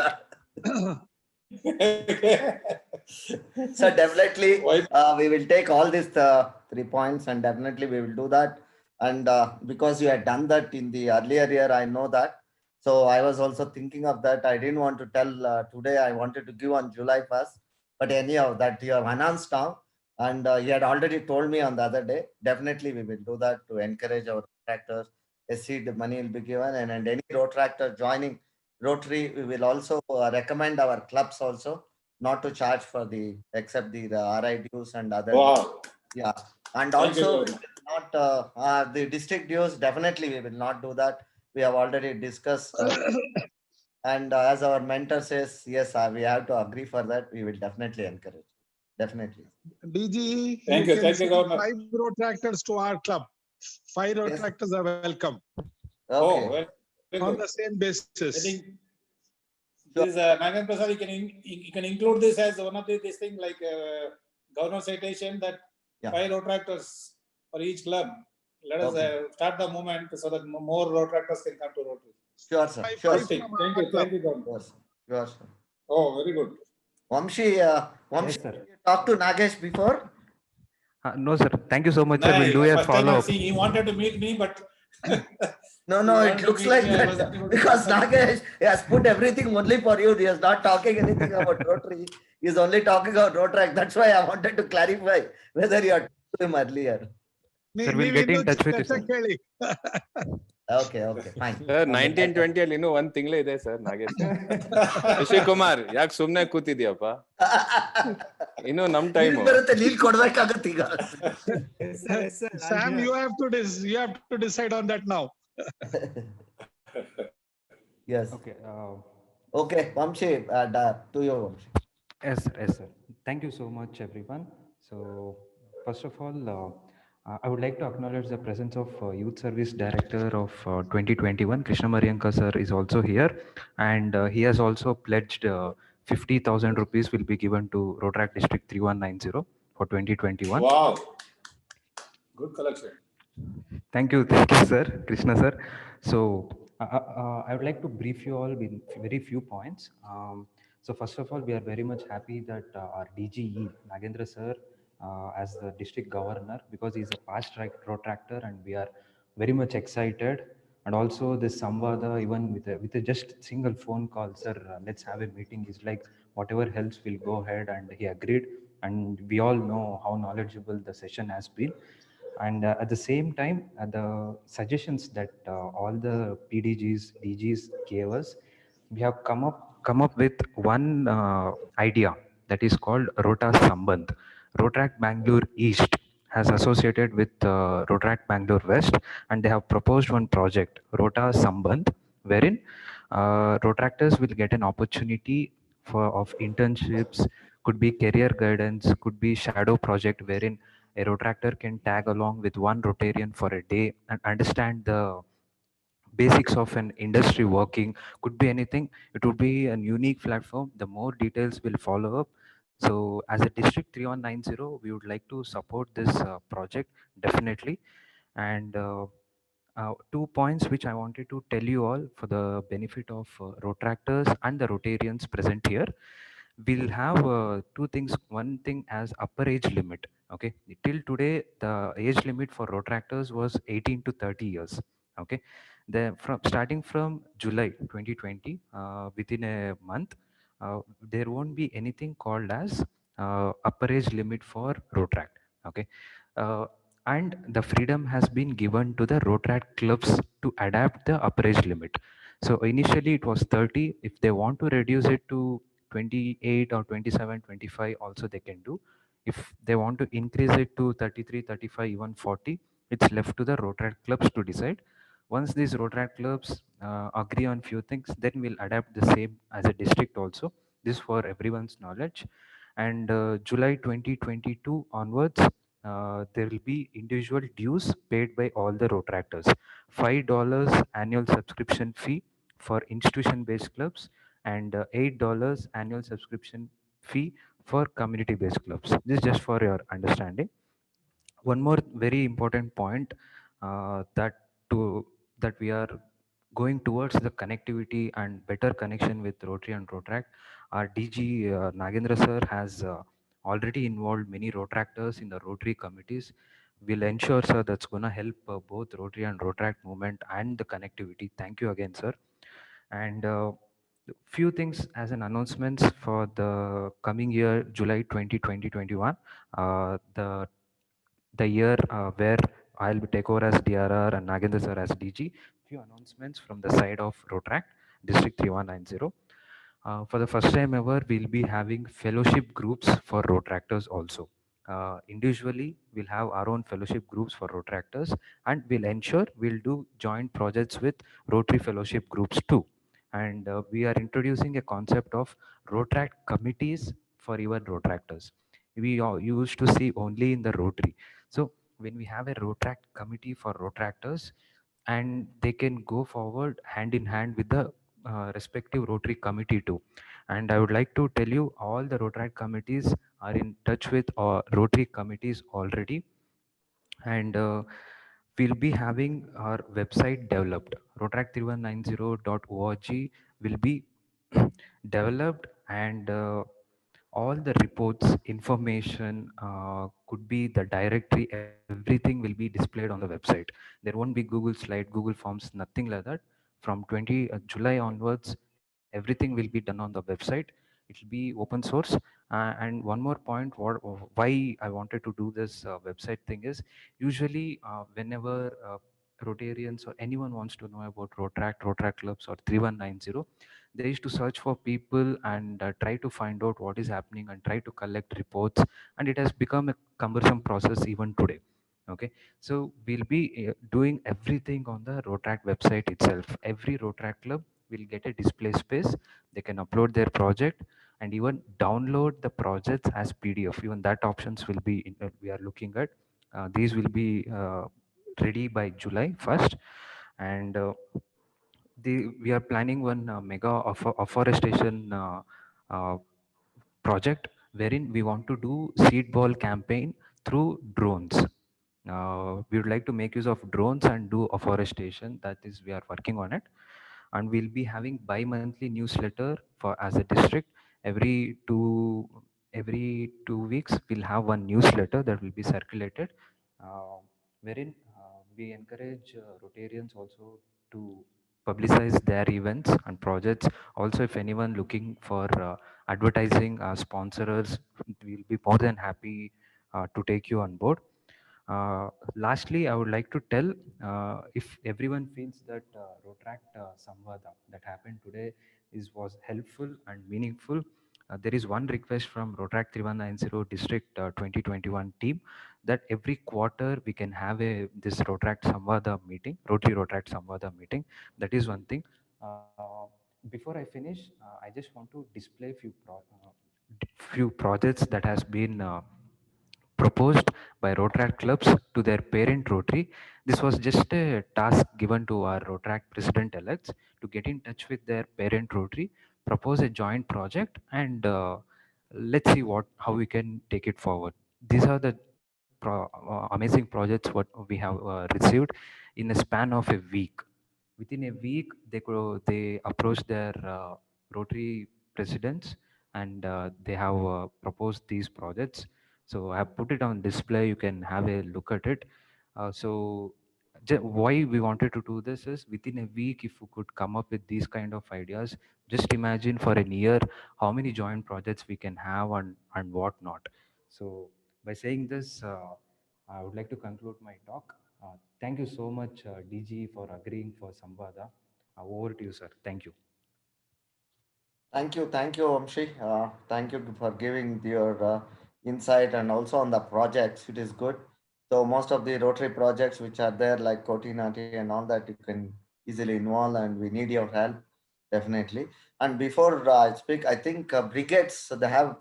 So definitely we will take all these 3 points and definitely we will do that. And because you had done that in the earlier year, I know that. So I was also thinking of that. I didn't want to tell today. I wanted to give on July 1st. But anyhow, that you have announced now. And you had already told me on the other day. Definitely we will do that to encourage our tractors. A seed money will be given. And any road joining Rotary, we will also recommend our clubs also not to charge for the except the RI dues and other. Wow. Yeah, and Thank you, also we will not the district dues. Definitely, we will not do that. We have already discussed, and as our mentor says, yes, we have to agree for that. We will definitely encourage. Definitely. DG, Thank you. can Thank you, send Governor. 5 Rotaractors to our club. 5 Rotaractors are welcome. Okay. Oh, very On good. the same I basis. think this Nagan Prasad, you can include this as one of this thing like governor citation that 5 Rotaractors for each club. Let us start the movement so that more Rotaractors can come to Rotary. Sure, sir. Sure. Thank you, Governor. Sure, sir. Oh, very good. Vamshi, Yes, sir. you talked to Nagesh before? No, sir. Thank you so much, sir. We'll do a First time follow I up. see he wanted to meet me, but No, it looks like that because Nagesh has put everything only for you. He is not talking anything about Rotary. He is only talking about Rotaract. That's why I wanted to clarify whether you are talking to him earlier. Sir, we'll get in touch with you, sir. Okay, fine. Sir, 1920 ಅಲ್ಲಿ ಇನ್ನೂ 1 ತಿಂಗಳೇ ಇದೆ sir Nagesh. ಋಷಿ ಕುಮಾರ್ ಯಾಕೆ ಸುಮ್ನೆ ಕೂತಿದ್ಯಪ್ಪ? ಇನ್ನು ನಮ್ time ಬರುತ್ತೆ, ನೀಲ್ ಕೊಡ್ಬೇಕಾಗತ್ತೆ ಈಗ. Sam, you have to decide on that now. Yes. Okay. Okay, Vamshi, to you, Vamshi. Yes, sir. Thank you so much, everyone. So, first of all, I would like to acknowledge the presence of Youth Service Director of 2021, Krishna Marianka sir is also here, and he has also pledged 50,000 rupees will be given to Rotaract District 3190 for 2021. Wow. Good collection. Thank you, sir, Krishna sir. So, I would like to brief you all with very few points. So first of all, we are very much happy that our DGE, Nagendra sir, as the district governor, because he's a past Rotaractor, and we are very much excited. And also this Samwadha, even with a just single phone call, sir, let's have a meeting. He's like, whatever helps, we'll go ahead, and he agreed. And we all know how knowledgeable the session has been. And at the same time, the suggestions that all the PDGs, DGs gave us, we have come up with one idea that is called Rota Sambandh. Rotaract Bangalore East has associated with Rotaract Bangalore West, and they have proposed one project, Rota Sambandh, wherein Rotaractors will get an opportunity of internships, could be career guidance, could be shadow project, wherein a Rotaractor can tag along with one Rotarian for a day and understand the basics of an industry working. Could be anything. It would be a unique platform. The more details will follow up. So as a district 3190, we would like to support this project definitely. And 2 points which I wanted to tell you all for the benefit of Rotaractors and the Rotarians present here. We'll have 2 things. One thing as upper age limit. Okay, till today the age limit for Rotaractors was 18 to 30 years. Okay, starting from July 2020, within a month, there won't be anything called as upper age limit for Rotaract. Okay, uh, and the freedom has been given to the Rotaract clubs to adapt the upper age limit. So initially it was 30. If they want to reduce it to 28 or 27, 25, also they can do. If they want to increase it to 33, 35, even 40, it's left to the Rotaract clubs to decide. Once these Rotaract clubs agree on few things, then we'll adapt the same as a district also. This for everyone's knowledge. And July 2022 onwards, there will be individual dues paid by all the Rotaractors. $5 annual subscription fee for institution-based clubs, and $8 annual subscription fee for community-based clubs. This is just for your understanding. One more very important point, that to that we are going towards the connectivity and better connection with Rotary and Rotaract. Our DG Nagendra sir has already involved many Rotaractors in the Rotary committees. We'll ensure, sir, that's going to help both Rotary and Rotaract movement and the connectivity. Thank you again, sir. And few things as an announcements for the coming year, July 2021. The year where I'll take over as DRR and Nagendra sir as DG. Few announcements from the side of Rotaract, District 3190. For the first time ever, we'll be having fellowship groups for Rotaractors also. Individually, we'll have our own fellowship groups for Rotaractors, and we'll ensure we'll do joint projects with Rotary fellowship groups too. And we are introducing a concept of Rotaract committees for even Rotaractors. We all used to see only in the Rotary. So when we have a Rotaract committee for Rotaractors, and they can go forward hand in hand with the respective Rotary committee too. And I would like to tell you, all the Rotaract committees are in touch with Rotary committees already, and we'll be having our website developed. Rotaract3190.org will be developed, and all the reports, information, could be the directory, everything will be displayed on the website. There won't be Google Slide, Google Forms, nothing like that. From 20 July onwards, everything will be done on the website. It will be open source. And one more point, why I wanted to do this website thing is, usually whenever Rotarians or anyone wants to know about Rotaract clubs or 3190, they used to search for people and try to find out what is happening and try to collect reports, and it has become a cumbersome process even today. Okay, so we'll be doing everything on the Rotaract website itself. Every Rotaract club will get a display space. They can upload their project and even download the projects as PDF. Even that options will be we are looking at. These will be ready by July 1st. And we are planning one mega afforestation uh, project, wherein we want to do seed ball campaign through drones. We would like to make use of drones and do afforestation. That is, we are working on it. And we'll be having bi-monthly newsletter for as a district. Every 2 weeks we'll have one newsletter that will be circulated, uh, wherein we encourage Rotarians also to publicize their events and projects. Also, if anyone looking for advertising sponsors, we'll be more than happy to take you on board. Lastly, I would like to tell, if everyone feels that Rotaract Samwadha that happened today was helpful and meaningful, there is one request from Rotaract 3190 District 2021 team, that every quarter we can have this Rotaract Samwadha meeting, Rotary Rotaract Samwadha meeting. That is one thing. Before I finish, I just want to display few projects that has been proposed by Rotaract clubs to their parent Rotary. This was just a task given to our Rotaract president-elects to get in touch with their parent Rotary, propose a joint project, and let's see how we can take it forward. These are the amazing projects what we have received in a span of a week. Within a week, they approached their Rotary presidents, and they have proposed these projects. So I have put it on display. You can have a look at it. So why we wanted to do this is within a week, if we could come up with these kind of ideas, just imagine for a year how many joint projects we can have and what not. So by saying this, I would like to conclude my talk. Thank you so much, DG, for agreeing for Samvada. Over to you, sir. Thank you. Thank you, Vamshi. Thank you for giving your insight and also on the projects. It is good. So most of the Rotary projects which are there, like Koti Nati and all that, you can easily involve, and we need your help definitely. And before I speak, I think brigades they have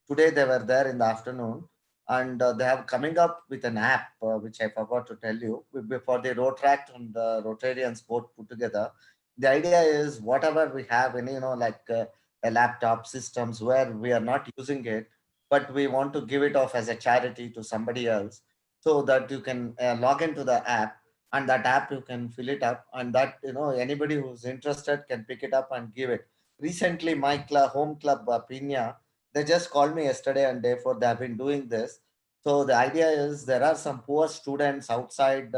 today they were there in the afternoon, and they have coming up with an app which I forgot to tell you before the Rotaract and Rotarians both put together. The idea is whatever we have in like a laptop systems where we are not using it, but we want to give it off as a charity to somebody else, so that you can log into the app, and that app you can fill it up, and that anybody who's interested can pick it up and give it. Recently my home club Pina, they just called me yesterday and therefore they have been doing this. So the idea is there are some poor students outside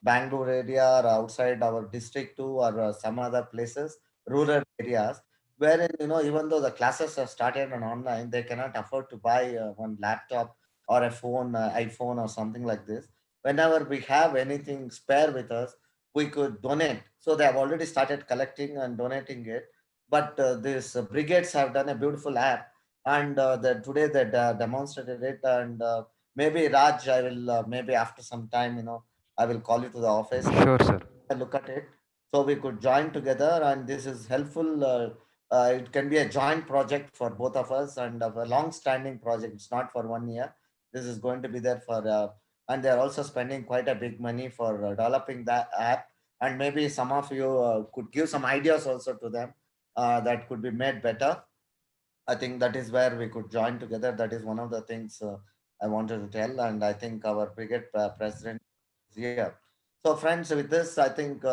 Bangalore area or outside our district too, or some other places, rural areas, wherein even though the classes have started on online, they cannot afford to buy one laptop or a phone, iPhone or something like this. Whenever we have anything spare with us, we could donate. So they have already started collecting and donating it. But these brigades have done a beautiful app, and today they demonstrated it. And maybe Raj, I will maybe after some time, I will call you to the office Sure, sir. and look at it, so we could join together. And this is helpful. It can be a joint project for both of us, and a long-standing project. It's not for 1 year. This is going to be there for, and they're also spending quite a big money for developing that app. And maybe some of you could give some ideas also to them that could be made better. I think that is where we could join together. That is one of the things I wanted to tell, and I think our brigade president is here. So, friends, with this, I think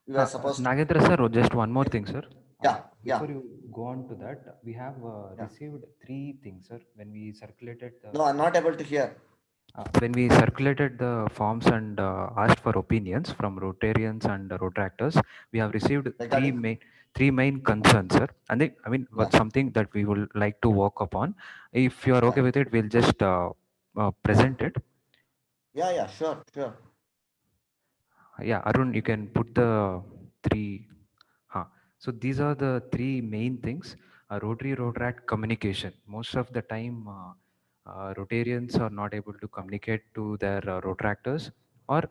we were supposed to. Nagendra sir, just one more thing, sir. Yeah, Before yeah. you go on to that, we have Yeah. received three things, sir, when we circulated the No, I'm not able to hear. when we circulated the forms and asked for opinions from Rotarians and Rotaractors. We have received Regarding. three main concerns, sir. And I mean, Yeah. something that we would like to work upon. If you are okay Yeah. with it, we'll just present it. Yeah, sure, sure. Yeah, Arun, you can put the three. Huh. So these are the three main things. Rotary Rotaract communication. Most of the time, Rotarians are not able to communicate to their Rotaractors, or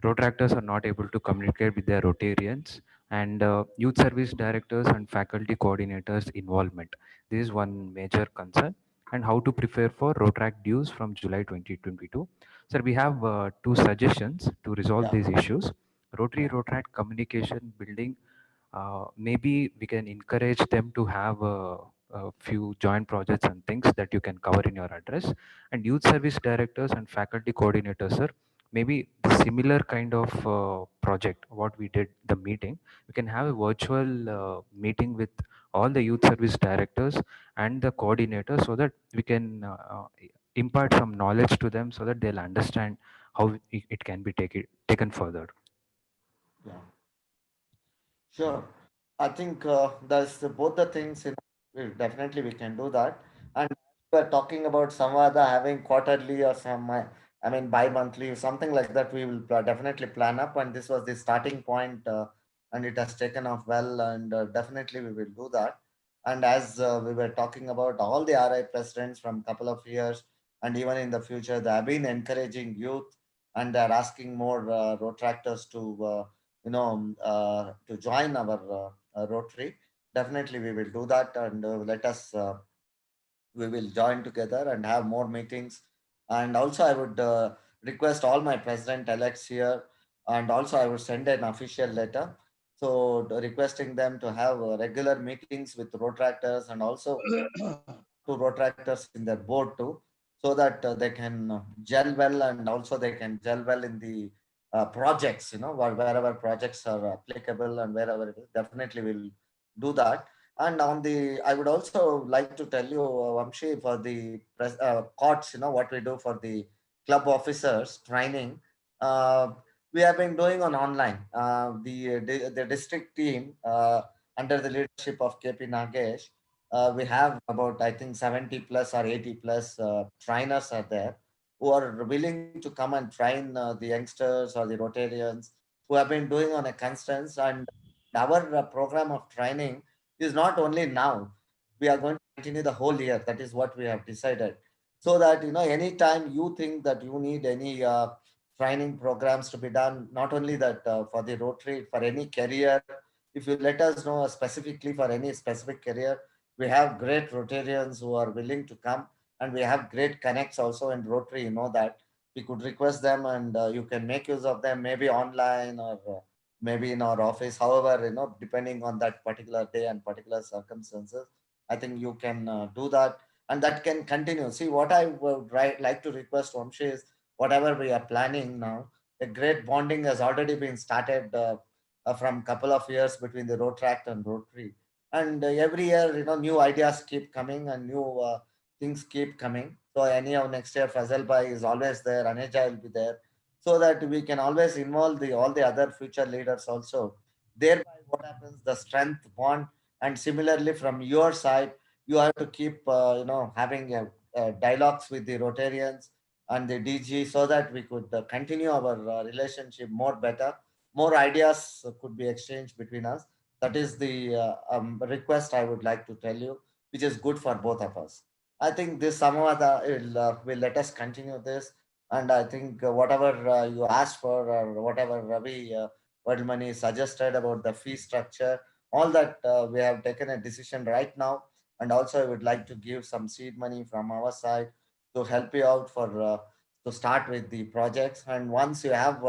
Rotaractors are not able to communicate with their Rotarians, and youth service directors and faculty coordinators involvement. This is one major concern. And how to prepare for Rotaract dues from July 2022. Sir, we have two suggestions to resolve Yeah. these issues. Rotary Yeah. Rotaract communication building, maybe we can encourage them to have a few joint projects and things that you can cover in your address. And youth service directors and faculty coordinators, sir, maybe the similar kind of project what we did the meeting, we can have a virtual meeting with all the youth service directors and the coordinators, so that we can impart some knowledge to them, so that they'll understand how it can be taken further. Yeah. Sure. I think there's both the things. Definitely, we can do that. And we're talking about Samvada having quarterly or some, I mean, bi-monthly or something like that. We will definitely plan up. And this was the starting point, and it has taken off well. And definitely, we will do that. And as we were talking about all the RI presidents from couple of years, and even in the future, they have been encouraging youth, and they're asking more Rotractors to. To join our Rotary. Definitely, we will do that, and let us. We will join together and have more meetings. And also, I would request all my president elects here, and also I would send an official letter. So requesting them to have regular meetings with Rotractors, and also to Rotractors in their board too, so that they can gel well, and also they can gel well in the projects, wherever projects are applicable and wherever it is. Definitely we'll do that. And I would also like to tell you, Vamshi, for the courts, what we do for the club officers training. Uh, we have been doing on online. The district team under the leadership of KP Nagesh, we have about I think 70 plus or 80 plus trainers are there who are willing to come and train the youngsters or the Rotarians who have been doing on a constant. And our program of training is not only now. We are going to continue the whole year. That is what we have decided. So that anytime you think that you need any training programs to be done, not only that for the Rotary, for any career, if you let us know specifically for any specific career, we have great Rotarians who are willing to come, and we have great connects also in Rotary. That we could request them, and you can make use of them, maybe online or maybe in our office. However, depending on that particular day and particular circumstances, I think you can do that, and that can continue. See, what I would like to request Vamshi is whatever we are planning now, a great bonding has already been started from couple of years between the Rotaract and Rotary. And every year, new ideas keep coming and new things keep coming. So anyhow, next year, Fazal Bhai is always there, Aneja will be there, so that we can always involve all the other future leaders also. Thereby, what happens, the strength bond, and similarly from your side, you have to keep, having dialogues with the Rotarians and the DG so that we could continue our relationship more better. More ideas could be exchanged between us. That is the request I would like to tell you, which is good for both of us. I think this Samwadha will let us continue this. And I think whatever you asked for, or whatever Ravi Vadmani suggested about the fee structure, all that we have taken a decision right now. And also, I would like to give some seed money from our side to help you out for to start with the projects. And once you have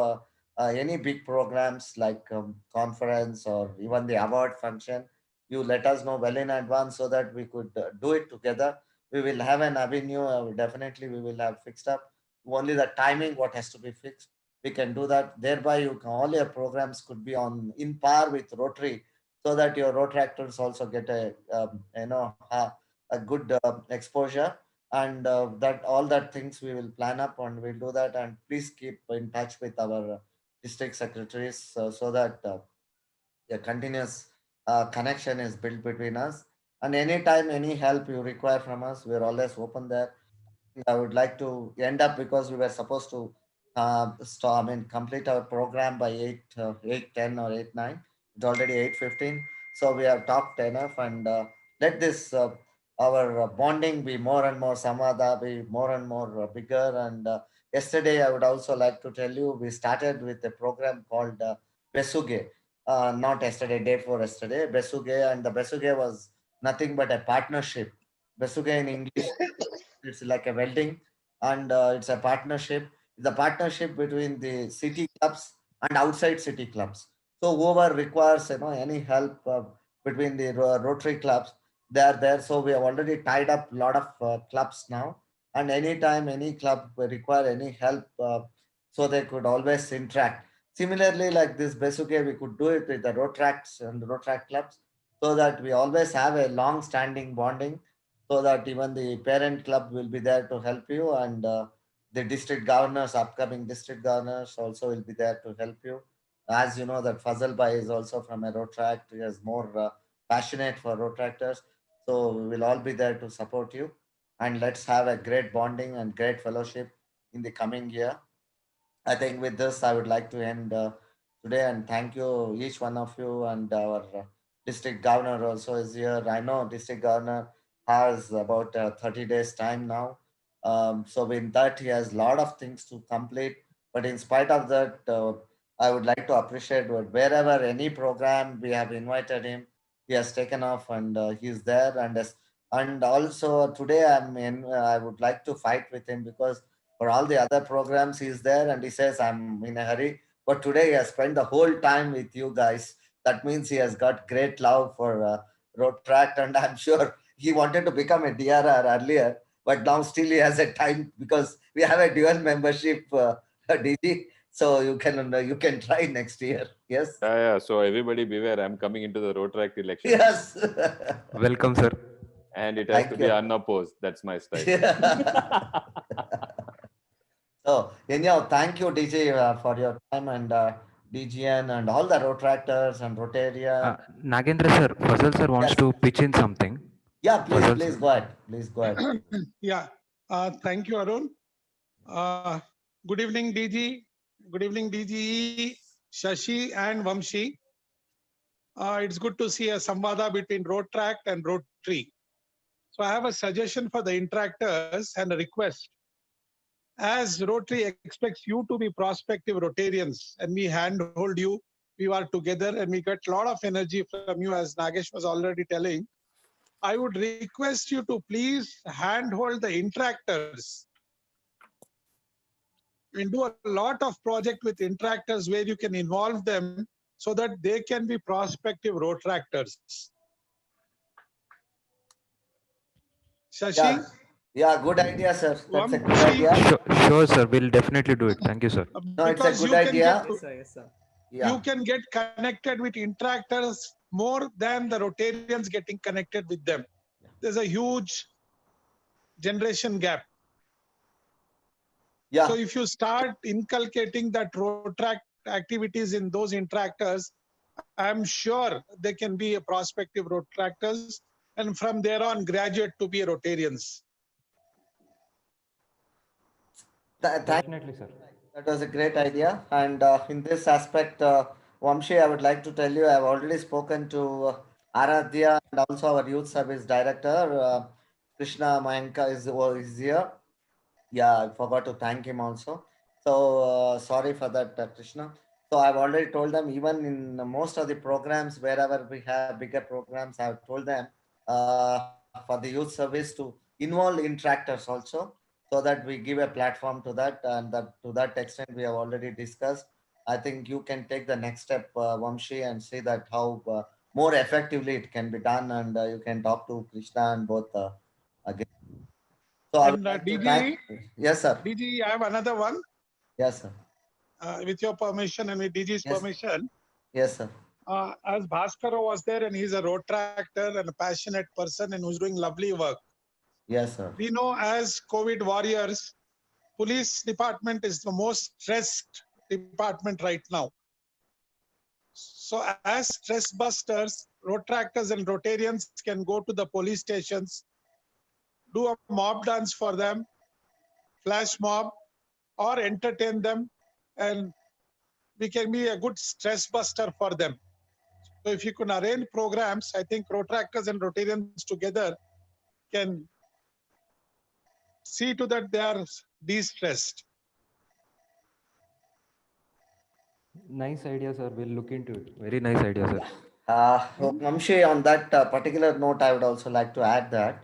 any big programs like conference or even the award function, you let us know well in advance so that we could do it together. We will have an avenue. Definitely, we will have fixed up. Only the timing, what has to be fixed, we can do that. Thereby, all your programs could be on in par with Rotary, so that your Rotaractors also get a good exposure. And that all that things we will plan up and we'll do that. And please keep in touch with our district secretaries so that a continuous connection is built between us. And anytime any help you require from us, we're always open there. I would like to end up because we were supposed to complete our program by 8:10 or 8:09. It's already 8:15. So we have talked enough, and let this our bonding be more and more samvada, be more and more bigger. And yesterday, I would also like to tell you, we started with a program called Besuge. Not yesterday, day before yesterday, Besuge, and the Besuge was nothing but a partnership. Besuge in English, it's like a welding, and it's a partnership. It's a partnership between the city clubs and outside city clubs. So whoever requires any help between the Rotary clubs, they are there. So we have already tied up a lot of clubs now, and anytime any club require any help, so they could always interact. Similarly, like this Besuke, we could do it with the Rotaracts and Rotaract clubs, so that we always have a long-standing bonding, so that even the parent club will be there to help you, and the district governors, upcoming district governors also will be there to help you. As you know that Fazal Bhai is also from a Rotaract, he is more passionate for Rotaractors. So we will all be there to support you, and let's have a great bonding and great fellowship in the coming year. I think with this, I would like to end today, and thank you, each one of you, and our district governor also is here. I know district governor has about 30 days time now. So in that, he has a lot of things to complete. But in spite of that, I would like to appreciate wherever any program we have invited him, he has taken off, and he's there. And also today, I would like to fight with him because for all the other programs, he's there and he says, I'm in a hurry. But today, he has spent the whole time with you guys. That means he has got great love for Rotaract. And I'm sure he wanted to become a DRR earlier, but now still he has a time because we have a dual membership, DG. So you can try next year. Yes. Yeah. So everybody beware. I'm coming into the Rotaract election. Yes. Welcome, sir. And it has to be unopposed. That's my style. So anyhow, thank you, DJ, for your time, and DGN and all the Rotractors and Rotarian. Nagendra sir, Fazal sir wants Yes. to pitch in something. Yeah, please, Fazal please sir. go ahead. Please go ahead. Yeah. Thank you, Arun. Good evening, DG. Good evening, DGE, Shashi, and Vamshi. It's good to see a samvada between Rotaract and Rotary. So I have a suggestion for the interactors and a request. As Rotary expects you to be prospective Rotarians, and we handhold you, we are together, and we get a lot of energy from you, as Nagesh was already telling. I would request you to please handhold the interactors and do a lot of project with interactors where you can involve them so that they can be prospective Rotaractors. Shashi? Yeah, yeah, good idea, sir. That's a good Vamshi? idea. Sure, sir. We'll definitely do it. Thank you, sir. No, it's a Because good you can get idea. Yes, sir. Yes, sir. Yeah. you can get connected with interactors more than the Rotarians getting connected with them. There's a huge generation gap. Yeah. So if you start inculcating that Rotaract activities in those interactors, I'm sure they can be a prospective Rotaractors and from there on graduate to be a Rotarians. Definitely, sir. That was a great idea. And in this aspect, Vamshi, I would like to tell you, I've already spoken to Aradhya and also our youth service director, Krishna Mayanka is here. Yeah, I forgot to thank him also. So sorry for that, Krishna. So I've already told them, even in most of the programs, wherever we have bigger programs, I've told them for the youth service to involve interactors also, so that we give a platform to that, and that to that extent we have already discussed. I think you can take the next step, Vamshi, and see that how more effectively it can be done, and you can talk to Krishna and both again. So I would And like to DG, thank. Yes, sir. DG, I have another one. Yes, sir. With your permission and with DG's Yes. permission. Yes, sir. As Bhaskara was there, and he's a Rotaractor and a passionate person and who's doing lovely work. Yes, sir. We know as COVID warriors, police department is the most stressed department right now. So as stress busters, Rotaractors and Rotarians can go to the police stations, do a mob dance for them, flash mob, or entertain them, and we can be a good stress buster for them. So if you can arrange programs, I think Rotaractors and Rotarians together can see to that they are de-stressed. Nice idea, sir. We'll look into it. Very nice idea, sir. Vamshi, on that particular note, I would also like to add that,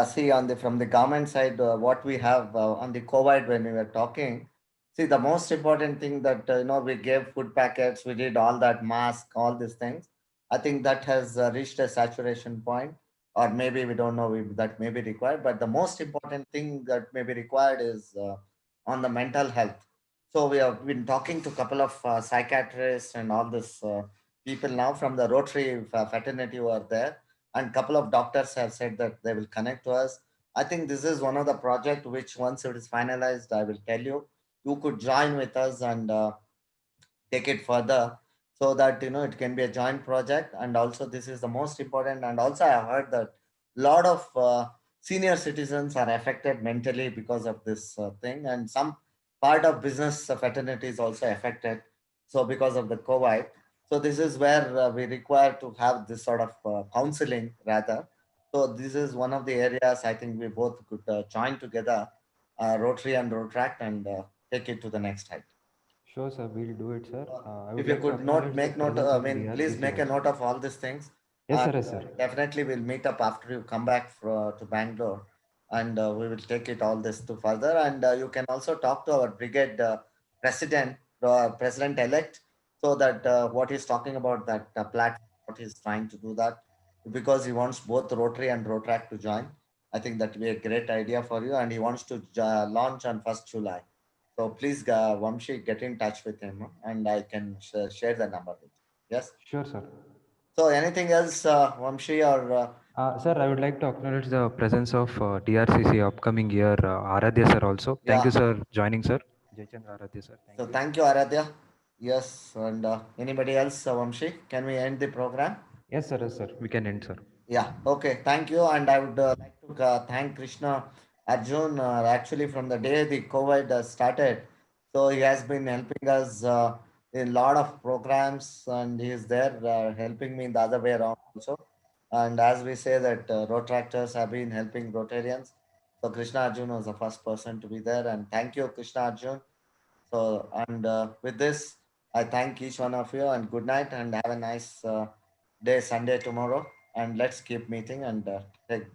see, on the from the government side, what we have on the COVID when we were talking, see, the most important thing that we gave food packets, we did all that mask, all these things. I think that has reached a saturation point, or maybe we don't know if that may be required. But the most important thing that may be required is on the mental health. So we have been talking to a couple of psychiatrists and all this. People now from the Rotary fraternity who are there, and couple of doctors have said that they will connect to us. I think this is one of the project which once it is finalized, I will tell you, you could join with us and take it further, so that it can be a joint project. And also this is the most important, and also I have heard that lot of senior citizens are affected mentally because of this thing, and some part of business fraternity is also affected, so because of the COVID. So this is where we require to have this sort of counseling rather. So this is one of the areas I think we both could join together, Rotary and Rotaract, and take it to the next height. Sure, sir. We'll do it, sir. I would If you like to could not acknowledge the make note, presence I of mean, please DRPC make a also. note of all these things. Yes, sir. And, Yes, sir. definitely we'll meet up after you come back to Bangalore, and we will take it all this to further. And you can also talk to our brigade president, president elect, so that what he's talking about, that platform, what he's trying to do that, because he wants both Rotary and Rotaract to join. I think that will be a great idea for you, and he wants to launch on 1st July. So please, Vamshi, get in touch with him, and I can share the number with you. Yes. Sure, sir. So anything else, Vamshi, or Sir, I would like to acknowledge the presence of DRCC upcoming year, Aradhya sir also. Thank you, Yeah. sir, joining, sir. Jaychandra Aradhya, sir. Thank So you. thank you, Aradhya. Yes, and anybody else, Vamshi? Can we end the program? Yes, sir. Yes, sir. We can end, sir. Yeah, okay, thank you. And I would like to thank Krishna Arjun actually from the day the COVID started. So he has been helping us in a lot of programs and he is there helping me in the other way around also. And as we say that Rotaractors have been helping Rotarians. So Krishna Arjun was the first person to be there. And thank you, Krishna Arjun. So, and with this, I thank each one of you and good night and have a nice day Sunday tomorrow. And let's keep meeting and take.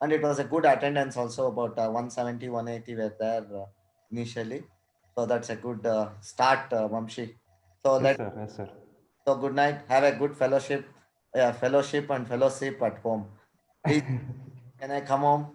And it was a good attendance also about 170, 180 were there initially. So that's a good start, Vamshi. So Yes, let sir. Yes, sir. so good night. Have a good fellowship and fellowship at home. Please, can I come home?